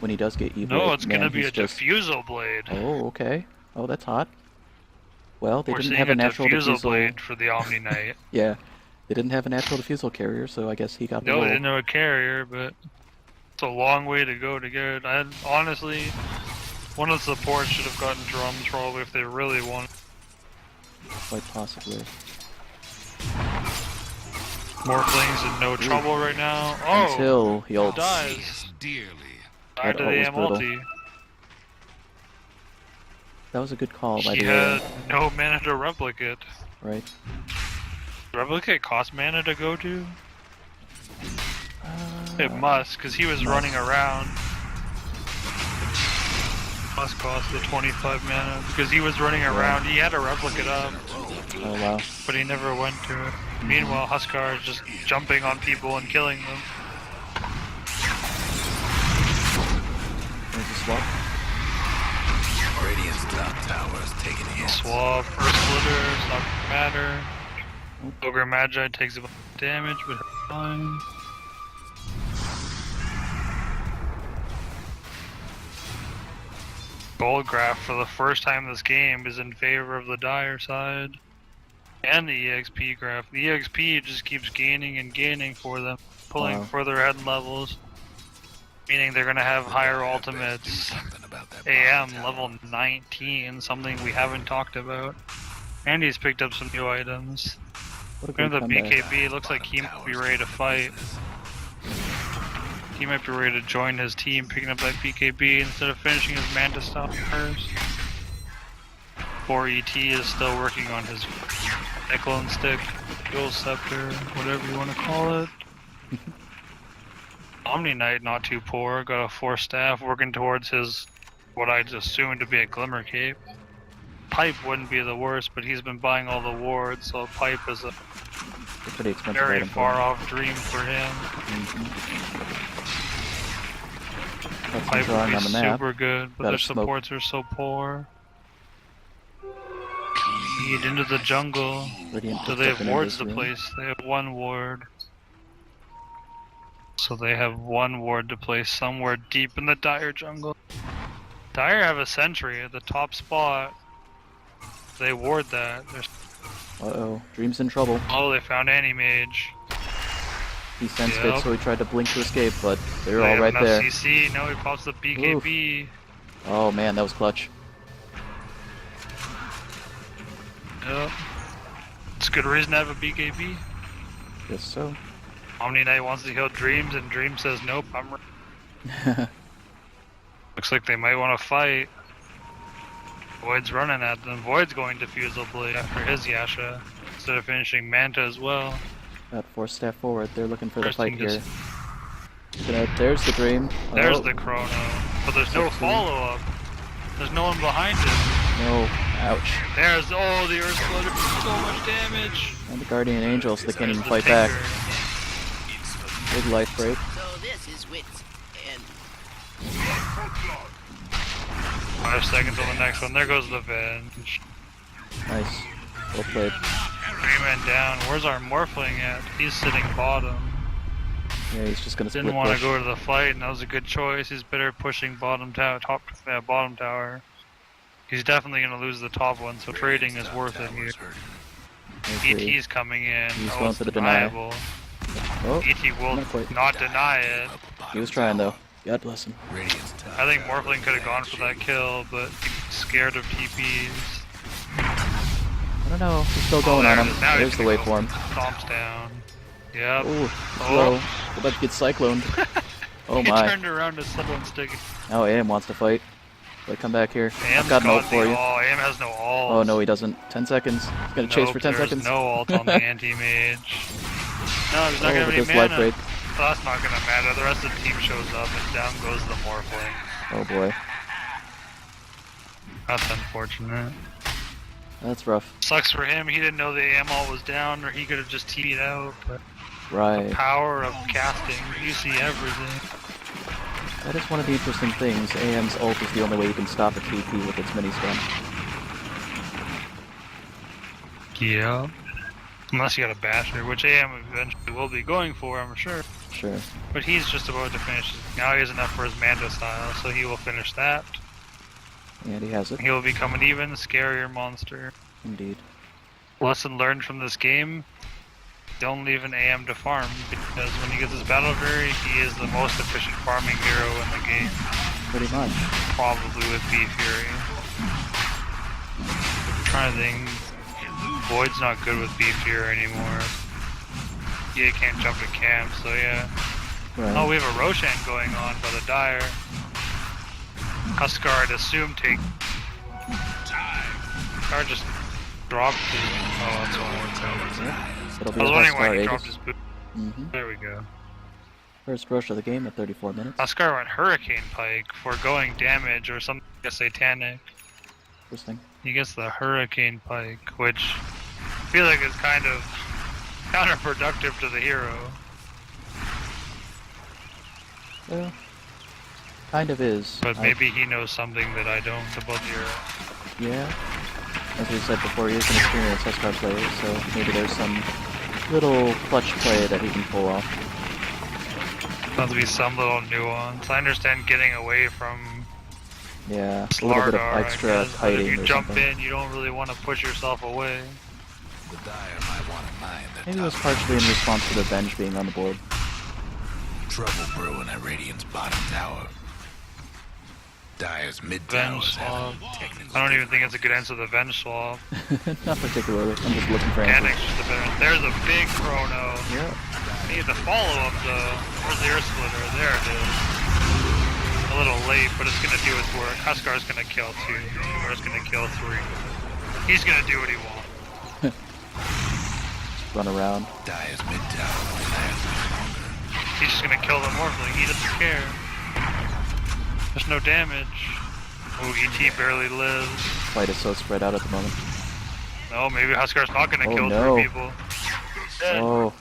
[SPEAKER 2] when he does get E-Blade,
[SPEAKER 3] No, it's
[SPEAKER 2] man,
[SPEAKER 3] gonna be
[SPEAKER 2] he's
[SPEAKER 3] a
[SPEAKER 2] just...
[SPEAKER 3] Diffusal Blade.
[SPEAKER 2] Oh, okay. Oh, that's hot. Well, they
[SPEAKER 3] We're
[SPEAKER 2] didn't
[SPEAKER 3] seeing
[SPEAKER 2] have
[SPEAKER 3] a
[SPEAKER 2] a natural
[SPEAKER 3] Diffusal
[SPEAKER 2] diffusal...
[SPEAKER 3] Blade for the Omni Knight.
[SPEAKER 2] Yeah, they didn't have a natural diffusal carrier, so I guess he got the
[SPEAKER 3] No,
[SPEAKER 2] role.
[SPEAKER 3] they didn't have a carrier, but it's a long way to go to get it. Honestly, one of the supports should have gotten drums probably if they really wanted.
[SPEAKER 2] Quite possibly.
[SPEAKER 3] Morphling's in no trouble right now. Oh!
[SPEAKER 2] Until he ults.
[SPEAKER 3] Dies.
[SPEAKER 1] Dearly.
[SPEAKER 3] Died to
[SPEAKER 2] That
[SPEAKER 3] the
[SPEAKER 2] was
[SPEAKER 3] AM
[SPEAKER 2] brutal.
[SPEAKER 3] ulti.
[SPEAKER 2] That was a good call by
[SPEAKER 3] He
[SPEAKER 2] the
[SPEAKER 3] had
[SPEAKER 2] way,
[SPEAKER 3] no mana to replicate.
[SPEAKER 2] right?
[SPEAKER 3] Replicate cost mana to go to?
[SPEAKER 2] Uh,
[SPEAKER 3] It must, because he was running around. Must cost the 25 mana, because he was running around. He had to replicate up,
[SPEAKER 2] Oh wow.
[SPEAKER 3] but he never went to it. Meanwhile, Huskar is just jumping on people and killing them.
[SPEAKER 2] There's a swap.
[SPEAKER 1] Radiant's top tower is taking hits.
[SPEAKER 3] Swap, Earth Splitter, it's not gonna matter. Ogre Magi takes a bunch of damage, but fine. Gold graph for the first time this game is in favor of the Dire side. And the EXP graph. The EXP just keeps gaining and gaining for them, pulling
[SPEAKER 2] Wow.
[SPEAKER 3] further ahead in levels. Meaning they're gonna have higher ultimates.
[SPEAKER 1] Something about that
[SPEAKER 3] AM
[SPEAKER 1] bomb
[SPEAKER 3] level 19, something we haven't talked about. And he's picked up some new items.
[SPEAKER 2] What a
[SPEAKER 3] Look at
[SPEAKER 2] great
[SPEAKER 3] the
[SPEAKER 2] comeback.
[SPEAKER 3] BKB, looks like he might be ready to fight. He might be ready to join his team picking up that BKB instead of finishing his Manta style first. 4ET is still working on his nickel and stick, dual scepter, whatever you want to call it. Omni Knight not too poor, got a 4 staff working towards his, what I'd assume to be a Glimmer Cape. Pipe wouldn't be the worst, but he's been buying all the wards, so Pipe is a
[SPEAKER 2] It's a pretty expensive
[SPEAKER 3] very
[SPEAKER 2] item for
[SPEAKER 3] far
[SPEAKER 2] him.
[SPEAKER 3] off dream for him.
[SPEAKER 2] That's
[SPEAKER 3] Pipe
[SPEAKER 2] drawing
[SPEAKER 3] would
[SPEAKER 2] on
[SPEAKER 3] be
[SPEAKER 2] the map.
[SPEAKER 3] super good, but
[SPEAKER 2] Gotta
[SPEAKER 3] their
[SPEAKER 2] smoke.
[SPEAKER 3] supports are so poor. Lead into the jungle.
[SPEAKER 2] Radiant
[SPEAKER 3] Do
[SPEAKER 2] picked
[SPEAKER 3] they
[SPEAKER 2] up
[SPEAKER 3] have
[SPEAKER 2] an
[SPEAKER 3] wards to
[SPEAKER 2] Invis room.
[SPEAKER 3] place? They have 1 ward. So they have 1 ward to place somewhere deep in the Dire jungle. Dire have a sentry at the top spot. They ward that. There's...
[SPEAKER 2] Uh-oh. Dream's in trouble.
[SPEAKER 3] Oh, they found Anti-Mage.
[SPEAKER 2] He sensed
[SPEAKER 3] Yep.
[SPEAKER 2] it, so he tried to blink to escape, but they're
[SPEAKER 3] They
[SPEAKER 2] all
[SPEAKER 3] have
[SPEAKER 2] right
[SPEAKER 3] enough
[SPEAKER 2] there.
[SPEAKER 3] CC. No, he pops the BKB.
[SPEAKER 2] Oh man, that was clutch.
[SPEAKER 3] Yep. It's a good reason to have a BKB.
[SPEAKER 2] Guess so.
[SPEAKER 3] Omni Knight wants to kill Dreams, and Dreams says, nope, I'm Looks like they might want to fight. Void's running at them. Void's going Diffusal Blade after his Yasha, instead of finishing Manta as well.
[SPEAKER 2] Got 4 step forward. They're looking for the
[SPEAKER 3] First
[SPEAKER 2] fight
[SPEAKER 3] thing
[SPEAKER 2] here. There's the dream.
[SPEAKER 3] There's
[SPEAKER 2] Oh,
[SPEAKER 3] the Chrono. But there's no
[SPEAKER 2] 16.
[SPEAKER 3] follow-up. There's no one behind him.
[SPEAKER 2] no. Ouch.
[SPEAKER 3] There's, oh, the Earth Flood did so much damage.
[SPEAKER 2] And the Guardian Angels, they can't even
[SPEAKER 3] The
[SPEAKER 2] fight back.
[SPEAKER 3] Tinker.
[SPEAKER 2] Big life break.
[SPEAKER 5] So this is wits and
[SPEAKER 3] 5 seconds on the next one. There goes the Venge.
[SPEAKER 2] Nice. Well played.
[SPEAKER 3] 3 men down. Where's our Morphling at? He's sitting bottom.
[SPEAKER 2] Yeah, he's just gonna split
[SPEAKER 3] Didn't want to
[SPEAKER 2] push.
[SPEAKER 3] go to the fight, and that was a good choice. He's better pushing bottom tower, bottom tower. He's definitely going to lose the top one, so trading is worth it here.
[SPEAKER 2] Agree.
[SPEAKER 3] ET's coming in.
[SPEAKER 2] He's
[SPEAKER 3] Oh,
[SPEAKER 2] going
[SPEAKER 3] it's
[SPEAKER 2] for the deny.
[SPEAKER 3] deniable.
[SPEAKER 2] Oh,
[SPEAKER 3] ET will
[SPEAKER 2] not quite.
[SPEAKER 3] not deny it.
[SPEAKER 2] He was trying though. God bless him.
[SPEAKER 1] Radiant's top
[SPEAKER 3] I think
[SPEAKER 1] tower
[SPEAKER 3] Morphling could have
[SPEAKER 1] is
[SPEAKER 3] gone for that kill, but he's scared of TPs.
[SPEAKER 2] I don't know. He's still going on him.
[SPEAKER 3] Now
[SPEAKER 2] There's
[SPEAKER 3] he's
[SPEAKER 2] the
[SPEAKER 3] gonna go
[SPEAKER 2] waveform.
[SPEAKER 3] Stomps down. Yep.
[SPEAKER 2] Ooh,
[SPEAKER 3] Oh.
[SPEAKER 2] slow. About to get cycloned. Oh
[SPEAKER 3] He
[SPEAKER 2] my.
[SPEAKER 3] turned around to someone sticking.
[SPEAKER 2] Now AM wants to fight. But come back here.
[SPEAKER 3] Am's
[SPEAKER 2] I've got an ult
[SPEAKER 3] the
[SPEAKER 2] for you.
[SPEAKER 3] ult. Am has no ult.
[SPEAKER 2] Oh no, he doesn't. 10 seconds. He's gonna chase for 10
[SPEAKER 3] there's
[SPEAKER 2] seconds.
[SPEAKER 3] no ult on the anti-mage. No, there's not
[SPEAKER 2] Oh,
[SPEAKER 3] gonna
[SPEAKER 2] but
[SPEAKER 3] be
[SPEAKER 2] there's
[SPEAKER 3] mana.
[SPEAKER 2] life break.
[SPEAKER 3] So that's not gonna matter. The rest of the team shows up and down goes the Morphling.
[SPEAKER 2] Oh boy.
[SPEAKER 3] That's unfortunate.
[SPEAKER 2] That's rough.
[SPEAKER 3] Sucks for him. He didn't know the AM ult was down, or he could have just TP'd out. But
[SPEAKER 2] Right.
[SPEAKER 3] the power of casting, you see everything.
[SPEAKER 2] That is one of the interesting things. AM's ult is the only way you can stop a TP with its mini-stun.
[SPEAKER 3] Yeah. Unless you got a basher, which AM eventually will be going for, I'm sure.
[SPEAKER 2] Sure.
[SPEAKER 3] But he's just about to finish. Now he has enough for his Manta style, so he will finish that.
[SPEAKER 2] And he has it.
[SPEAKER 3] He will become an even scarier monster.
[SPEAKER 2] Indeed.
[SPEAKER 3] Lesson learned from this game: don't leave an AM to farm, because when he gets his Battle Fury, he is the most efficient farming hero in the game.
[SPEAKER 2] Pretty much.
[SPEAKER 3] Probably with B Fury. I'm trying to think. Void's not good with B Fury anymore. Yeah, he can't jump to camp, so yeah.
[SPEAKER 2] Right.
[SPEAKER 3] Oh, we have a Roshan going on by the Dire. Huskar, I'd assume, take. Huskar just dropped his. Oh, that's all.
[SPEAKER 2] Yep. It'll be
[SPEAKER 3] I was
[SPEAKER 2] a
[SPEAKER 3] wondering why
[SPEAKER 2] Huskar
[SPEAKER 3] he
[SPEAKER 2] Aegis.
[SPEAKER 3] dropped his boot.
[SPEAKER 2] Mm-hmm.
[SPEAKER 3] There we go.
[SPEAKER 2] First rush of the game at 34 minutes.
[SPEAKER 3] Huskar went Hurricane Pike for going damage or something like a Satanic.
[SPEAKER 2] Interesting.
[SPEAKER 3] He gets the Hurricane Pike, which I feel like is kind of counterproductive to the hero.
[SPEAKER 2] Well, kind of is.
[SPEAKER 3] But maybe he knows something that I don't about the hero.
[SPEAKER 2] Yeah. As we said before, he is an experienced Huskar player, so maybe there's some little clutch play that he can pull off.
[SPEAKER 3] There'll be some little nuance. I understand getting away from
[SPEAKER 2] Yeah, a little bit of
[SPEAKER 3] Slardar,
[SPEAKER 2] extra
[SPEAKER 3] I guess, but
[SPEAKER 2] kiting
[SPEAKER 3] if you
[SPEAKER 2] or
[SPEAKER 3] jump
[SPEAKER 2] something.
[SPEAKER 3] in, you don't really want to push yourself away.
[SPEAKER 1] The Dire might want to mine the
[SPEAKER 2] Maybe it was
[SPEAKER 1] top
[SPEAKER 2] partially in response to the Venge being on the board.
[SPEAKER 1] Trouble brewing at Radiant's bottom tower. Dire's mid tower
[SPEAKER 3] Venge
[SPEAKER 1] is having
[SPEAKER 3] swap.
[SPEAKER 1] technical
[SPEAKER 3] I don't even think it's a good answer to the Venge swap.
[SPEAKER 2] Not particularly. I'm just looking for
[SPEAKER 3] Danik's
[SPEAKER 2] answers.
[SPEAKER 3] just a better. There's a big chrono.
[SPEAKER 2] Yeah.
[SPEAKER 3] Need the follow-up though. Where's the Earth Splitter? There it is. A little late, but it's gonna do its work. Huskar's gonna kill 2. Or it's gonna kill 3. He's gonna do what he wants.
[SPEAKER 2] Run around.
[SPEAKER 1] Dire's mid tower will last longer.
[SPEAKER 3] He's just gonna kill the Morphling. He doesn't care. There's no damage. Oh, ET barely lives.
[SPEAKER 2] Fight is so spread out at the moment.
[SPEAKER 3] No, maybe Huskar's not gonna
[SPEAKER 2] Oh,
[SPEAKER 3] kill
[SPEAKER 2] no.
[SPEAKER 3] 3 people. Dead.
[SPEAKER 2] Oh,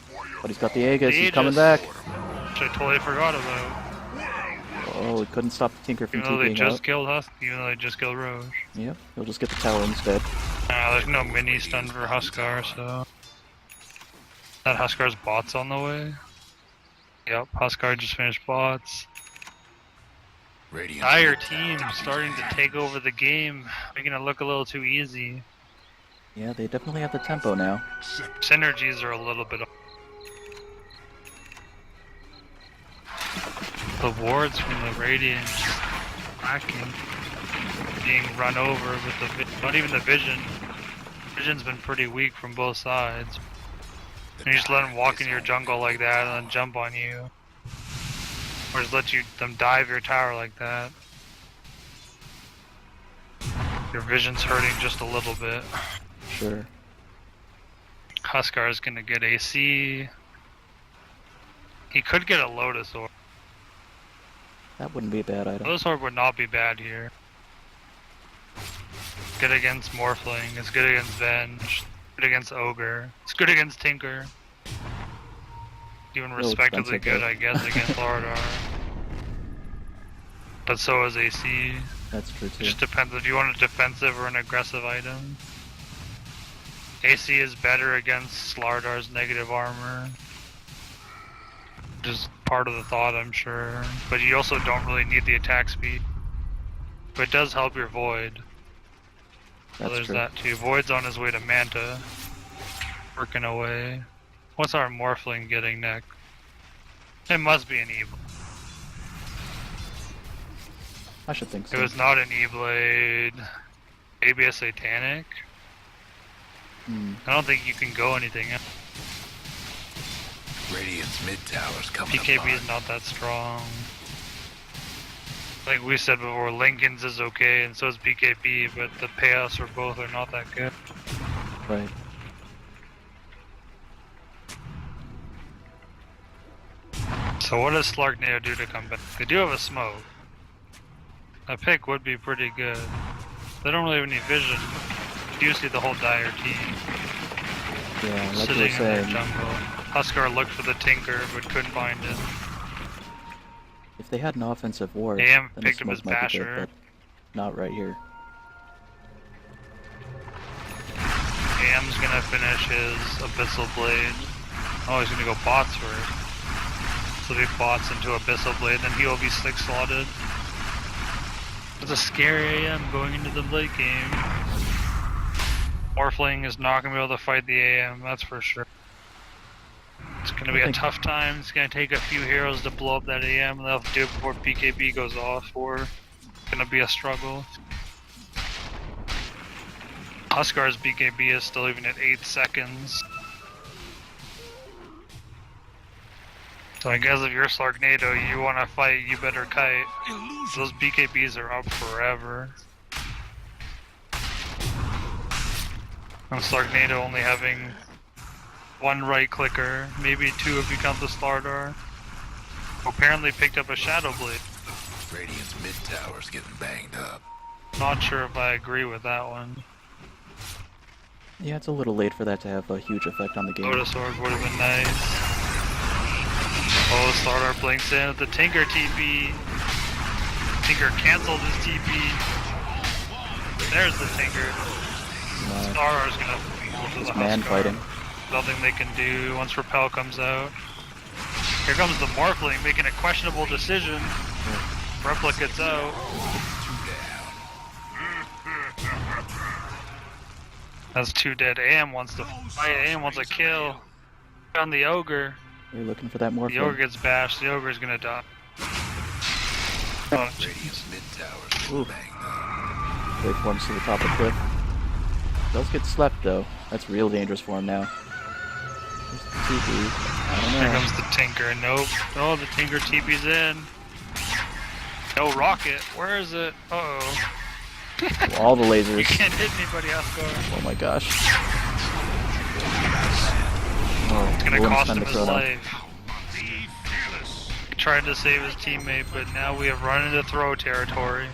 [SPEAKER 2] but he's got the Aegis.
[SPEAKER 3] The
[SPEAKER 2] He's coming
[SPEAKER 3] Aegis.
[SPEAKER 2] back.
[SPEAKER 3] Which I totally forgot about.
[SPEAKER 2] Oh, he couldn't stop the Tinker from
[SPEAKER 3] Even though they
[SPEAKER 2] TPing
[SPEAKER 3] just
[SPEAKER 2] out.
[SPEAKER 3] killed even though they just killed Roche.
[SPEAKER 2] Yep, he'll just get the tower instead.
[SPEAKER 3] There's no mini stun for Huskar, so. That Huskar's bots on the way. Yep, Huskar just finished bots.
[SPEAKER 1] Radiant's
[SPEAKER 3] Dire
[SPEAKER 1] mid tower
[SPEAKER 3] team
[SPEAKER 1] is
[SPEAKER 3] starting to
[SPEAKER 1] bad.
[SPEAKER 3] take over the game, making it look a little too easy.
[SPEAKER 2] Yeah, they definitely have the tempo now.
[SPEAKER 3] Synergies are a little bit. The wards from the Radiant just lacking. Being run over with the not even the vision. Vision's been pretty weak from both sides. And you just let them walk in your jungle like that and then jump on you. Or just let them dive your tower like that. Your vision's hurting just a little bit.
[SPEAKER 2] Sure.
[SPEAKER 3] Huskar's gonna get AC. He could get a Lotus Orb.
[SPEAKER 2] That wouldn't be a bad item.
[SPEAKER 3] Lotus Orb would not be bad here. It's good against Morphling, it's good against Venge, good against Ogre, it's good against Tinker. Even respectively good, I guess, against Lardar. But so is AC.
[SPEAKER 2] That's true
[SPEAKER 3] It
[SPEAKER 2] too.
[SPEAKER 3] just depends if you want a defensive or an aggressive item. AC is better against Slardar's negative armor. Which is part of the thought, I'm sure. But you also don't really need the attack speed. But it does help your Void. So
[SPEAKER 2] That's
[SPEAKER 3] there's
[SPEAKER 2] true.
[SPEAKER 3] that too. Void's on his way to Manta. Working away. What's our Morphling getting next? It must be an Evil.
[SPEAKER 2] I should think so.
[SPEAKER 3] If it's not an E-Blade, maybe a Satanic?
[SPEAKER 2] Hmm.
[SPEAKER 3] I don't think you can go anything else.
[SPEAKER 1] Radiant's mid tower's coming
[SPEAKER 3] PKB
[SPEAKER 1] apart.
[SPEAKER 3] is not that strong. Like we said before, Lincoln's is okay, and so is BKB, but the payouts for both are not that good.
[SPEAKER 2] Right.
[SPEAKER 3] So what does Slarknado do to come back? They do have a smoke. A pick would be pretty good. They don't really have any vision. You do see the whole Dire team
[SPEAKER 2] Yeah, like you
[SPEAKER 3] sitting
[SPEAKER 2] were
[SPEAKER 3] in their
[SPEAKER 2] saying,
[SPEAKER 3] jungle. Huskar looked for the Tinker, but couldn't find it.
[SPEAKER 2] if they had an offensive ward,
[SPEAKER 3] AM
[SPEAKER 2] then
[SPEAKER 3] picked
[SPEAKER 2] the
[SPEAKER 3] him as
[SPEAKER 2] smoke might be good,
[SPEAKER 3] Basher.
[SPEAKER 2] but not right here.
[SPEAKER 3] AM's gonna finish his Abyssal Blade. Oh, he's gonna go bots first. So if he bots into Abyssal Blade, then he will be 6 slotted. It's a scary AM going into the late game. Morphling is not gonna be able to fight the AM, that's for sure. It's gonna be a tough time. It's gonna take a few heroes to blow up that AM, and they'll have to do it before BKB goes off, or it's gonna be a struggle. Huskar's BKB is still even at 8 seconds. So I guess if you're Slarknado, you want to fight, you better kite. Those BKBs are up forever. And Slarknado only having 1 right clicker, maybe 2 if you count the Slardar. Who apparently picked up a Shadow Blade.
[SPEAKER 1] Radiant's mid tower's getting banged up.
[SPEAKER 3] Not sure if I agree with that one.
[SPEAKER 2] Yeah, it's a little late for that to have a huge effect on the game.
[SPEAKER 3] Lotus Orb would have been nice. Oh, Slardar blinks in at the Tinker TP. Tinker canceled his TP. There's the Tinker. Stardar's gonna go to
[SPEAKER 2] This
[SPEAKER 3] the
[SPEAKER 2] man
[SPEAKER 3] Huskar.
[SPEAKER 2] fighting.
[SPEAKER 3] Nothing they can do once Repel comes out. Here comes the Morphling making a questionable decision. Replicate's out. That's 2 dead. AM wants to fight. AM wants a kill. On the Ogre.
[SPEAKER 2] You're looking for that more
[SPEAKER 3] The Ogre gets bashed. The Ogre's gonna die. Oh, jeez.
[SPEAKER 1] Radiant's mid tower's getting
[SPEAKER 2] Ooh.
[SPEAKER 1] banged up.
[SPEAKER 2] Waveforms to the top of the cliff. Does get slept though. That's real dangerous for him now. There's the TP. I don't
[SPEAKER 3] Here
[SPEAKER 2] know.
[SPEAKER 3] comes the Tinker. Nope. Oh, the Tinker TP's in. No rocket. Where is it? Uh-oh.
[SPEAKER 2] All the
[SPEAKER 3] You
[SPEAKER 2] lasers.
[SPEAKER 3] can't hit anybody, Huskar.
[SPEAKER 2] Oh my gosh. Oh,
[SPEAKER 3] It's gonna
[SPEAKER 2] Ruin's
[SPEAKER 3] cost
[SPEAKER 2] time
[SPEAKER 3] him
[SPEAKER 2] to
[SPEAKER 3] his
[SPEAKER 2] throw it on.
[SPEAKER 3] life. He tried to save his teammate, but now we have run into throw territory.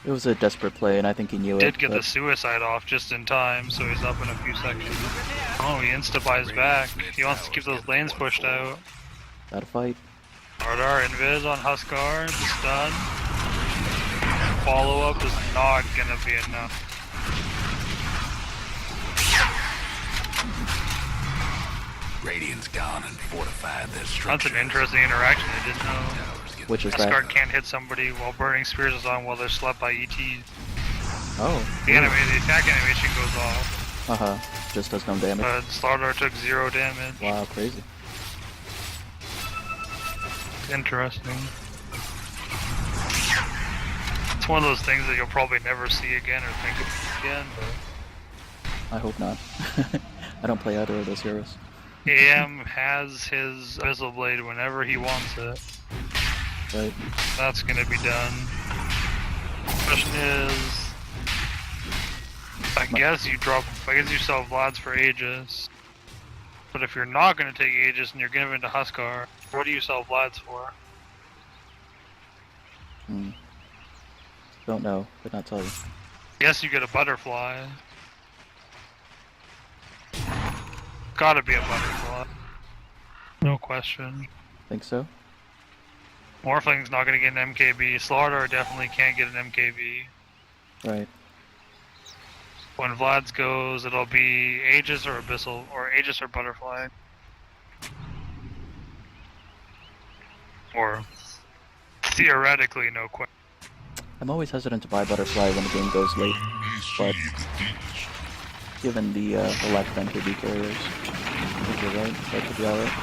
[SPEAKER 2] It was a desperate play, and I think he knew
[SPEAKER 3] Did
[SPEAKER 2] it.
[SPEAKER 3] get
[SPEAKER 2] but
[SPEAKER 3] the suicide off just in time, so he's up in a few seconds. Oh, he insta-buys back. He wants to keep those lanes pushed out.
[SPEAKER 2] gotta fight.
[SPEAKER 3] Lardar invis on Huskar, the stun. Follow-up is not gonna be enough.
[SPEAKER 1] Radiant's gone and fortified their
[SPEAKER 3] That's
[SPEAKER 1] structure.
[SPEAKER 3] an interesting interaction I didn't know.
[SPEAKER 2] Which is
[SPEAKER 3] Huskar
[SPEAKER 2] that?
[SPEAKER 3] can't hit somebody while burning spears is on while they're slept by ET.
[SPEAKER 2] Oh.
[SPEAKER 3] The attack animation goes off,
[SPEAKER 2] Uh-huh. Just does no damage.
[SPEAKER 3] but Slardar took 0 damage.
[SPEAKER 2] Wow, crazy.
[SPEAKER 3] interesting. It's one of those things that you'll probably never see again or think of again, but
[SPEAKER 2] I hope not. I don't play either of those heroes.
[SPEAKER 3] AM has his Abyssal Blade whenever he wants it.
[SPEAKER 2] Right.
[SPEAKER 3] That's gonna be done. Question is, I guess you sell Vlad's for Aegis. But if you're not gonna take Aegis and you're giving it to Huskar, what do you sell Vlad's for?
[SPEAKER 2] Don't know. Could not tell you.
[SPEAKER 3] Guess you get a butterfly. Gotta be a butterfly. No question.
[SPEAKER 2] Think so?
[SPEAKER 3] Morphling's not gonna get an MKB. Slardar definitely can't get an MKB.
[SPEAKER 2] Right.
[SPEAKER 3] When Vlad's goes, it'll be Aegis or Abyssal, or Aegis or Butterfly. Or theoretically, no question.
[SPEAKER 2] I'm always hesitant to buy Butterfly when the game goes late, but given the lack of MKB carriers, I think you're right. That could be alright.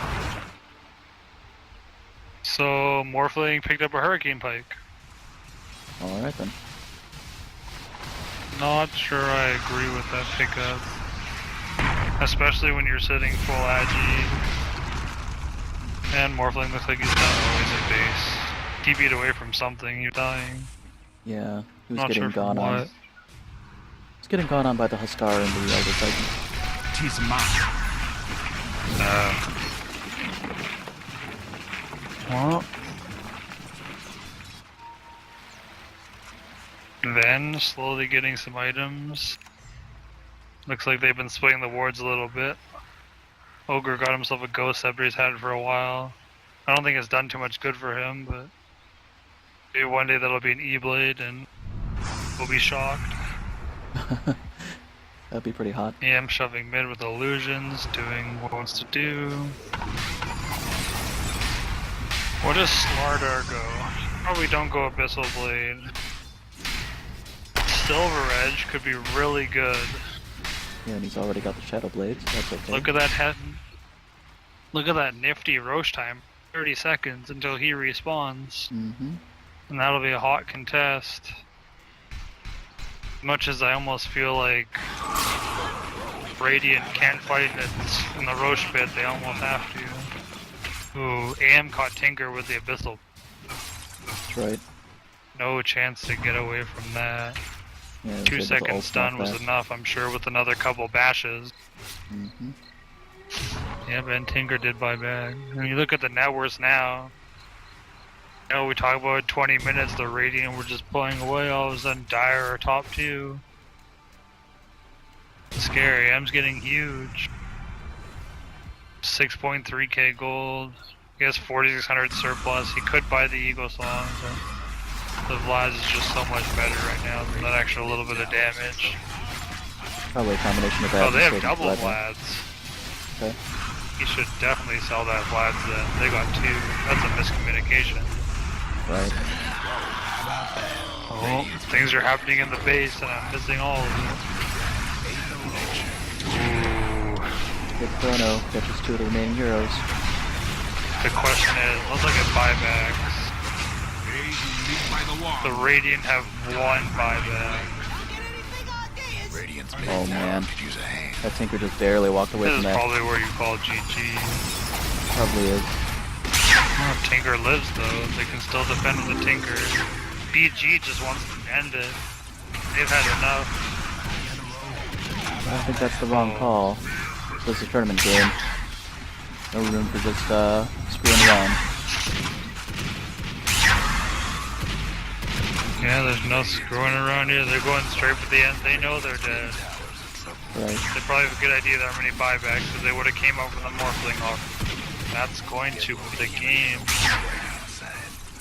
[SPEAKER 3] So Morphling picked up a Hurricane Pike.
[SPEAKER 2] Alright then.
[SPEAKER 3] Not sure I agree with that pickup. Especially when you're sitting full Agi. And Morphling looks like he's not always at base. He beat away from something, you're dying.
[SPEAKER 2] Yeah, he was
[SPEAKER 3] Not
[SPEAKER 2] getting
[SPEAKER 3] sure
[SPEAKER 2] gone
[SPEAKER 3] from
[SPEAKER 2] on.
[SPEAKER 3] what.
[SPEAKER 2] He's getting gone on by the Huskar and the Elder Titan.
[SPEAKER 1] Tis mine.
[SPEAKER 3] Well. Then, slowly getting some items. Looks like they've been splitting the wards a little bit. Ogre got himself a Ghost Scepter he's had it for a while. I don't think it's done too much good for him, but maybe one day that'll be an E-Blade and we'll be shocked.
[SPEAKER 2] That'd be pretty hot.
[SPEAKER 3] Yeah, I'm shoving mid with illusions, doing what it wants to do. Where does Slardar go? Probably don't go Abyssal Blade. Silver Edge could be really good.
[SPEAKER 2] Yeah, and he's already got the Shadow Blades. That's okay.
[SPEAKER 3] Look at that nifty Roche time. 30 seconds until he respawns.
[SPEAKER 2] Mm-hmm.
[SPEAKER 3] And that'll be a hot contest. Much as I almost feel like Radiant can't fight it in the Roche pit, they almost have to. Ooh, AM caught Tinker with the Abyssal.
[SPEAKER 2] That's right.
[SPEAKER 3] No chance to get away from that.
[SPEAKER 2] Yeah, he was
[SPEAKER 3] 2
[SPEAKER 2] able to
[SPEAKER 3] second
[SPEAKER 2] ult
[SPEAKER 3] stun
[SPEAKER 2] knock
[SPEAKER 3] was
[SPEAKER 2] that.
[SPEAKER 3] enough, I'm sure, with another couple bashes.
[SPEAKER 2] Mm-hmm.
[SPEAKER 3] Yeah, and Tinker did buy back. And you look at the net worths now. You know, we talk about 20 minutes, the Radiant were just pulling away, all of a sudden Dire are top 2. Scary, M's getting huge. 6.3k gold. He has 4,600 surplus. He could buy the Eagle Song, but the Vlad is just so much better right now than that extra little bit of damage.
[SPEAKER 2] Probably a combination of that.
[SPEAKER 3] Oh, they have
[SPEAKER 2] and
[SPEAKER 3] double
[SPEAKER 2] Vlad.
[SPEAKER 3] Vlads.
[SPEAKER 2] Okay.
[SPEAKER 3] He should definitely sell that Vlad then. They got 2. That's a miscommunication.
[SPEAKER 2] Right.
[SPEAKER 3] Oh, things are happening in the base and I'm missing all of it. Ooh.
[SPEAKER 2] Good Chrono catches 2 of the remaining heroes.
[SPEAKER 3] The question is, let's look at buybacks. The Radiant have 1 buyback.
[SPEAKER 1] Radiant's
[SPEAKER 2] Oh man.
[SPEAKER 1] could use a hand.
[SPEAKER 2] That Tinker just barely walked away
[SPEAKER 3] This
[SPEAKER 2] from
[SPEAKER 3] is
[SPEAKER 2] that.
[SPEAKER 3] probably where you call GG.
[SPEAKER 2] Probably is.
[SPEAKER 3] Oh, Tinker lives though, they can still defend with the Tinker. BG just wants to end it. They've had enough.
[SPEAKER 2] I think that's the wrong call. This is a tournament game. No room for just screwing around.
[SPEAKER 3] Yeah, there's no screwing around here. They're going straight for the end. They know they're dead.
[SPEAKER 2] Right.
[SPEAKER 3] They probably have a good idea that many buybacks, because they would have came over the Morphling off. That's going to be the game.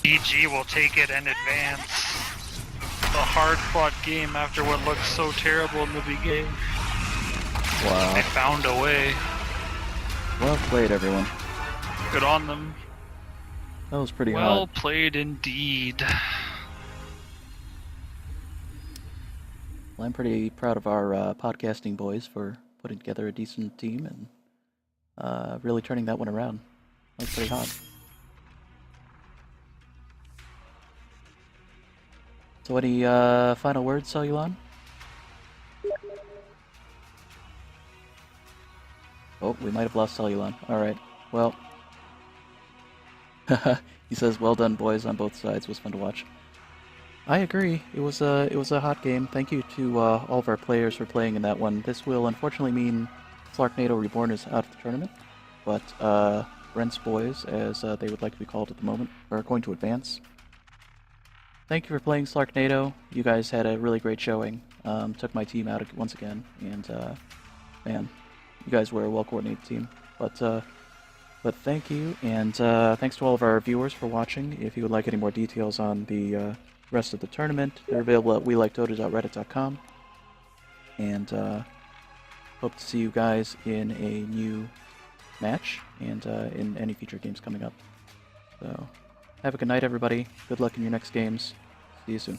[SPEAKER 3] BG will take it and advance. A hard-fought game after what looked so terrible in the beginning.
[SPEAKER 2] Wow.
[SPEAKER 3] They found a way.
[SPEAKER 2] Well played, everyone.
[SPEAKER 3] Good on them.
[SPEAKER 2] That was pretty
[SPEAKER 3] Well
[SPEAKER 2] hot.
[SPEAKER 3] played indeed.
[SPEAKER 2] Well, I'm pretty proud of our podcasting boys for putting together a decent team and really turning that one around. That was pretty hot. So any final words, Celulon? Oh, we might have lost Celulon. Alright, well... he says, well done, boys, on both sides. It was fun to watch. I agree. It was a hot game. Thank you to all of our players for playing in that one. This will unfortunately mean Slarknado Reborn is out of the tournament, but Brent's boys, as they would like to be called at the moment, are going to advance. Thank you for playing Slarknado. You guys had a really great showing. Took my team out once again, and man, you guys were a well-coordinated team. But thank you, and thanks to all of our viewers for watching. If you would like any more details on the rest of the tournament, they're available at weliketoda.reddit.com. And hope to see you guys in a new match and in any future games coming up. So, have a good night, everybody. Good luck in your next games. See you soon.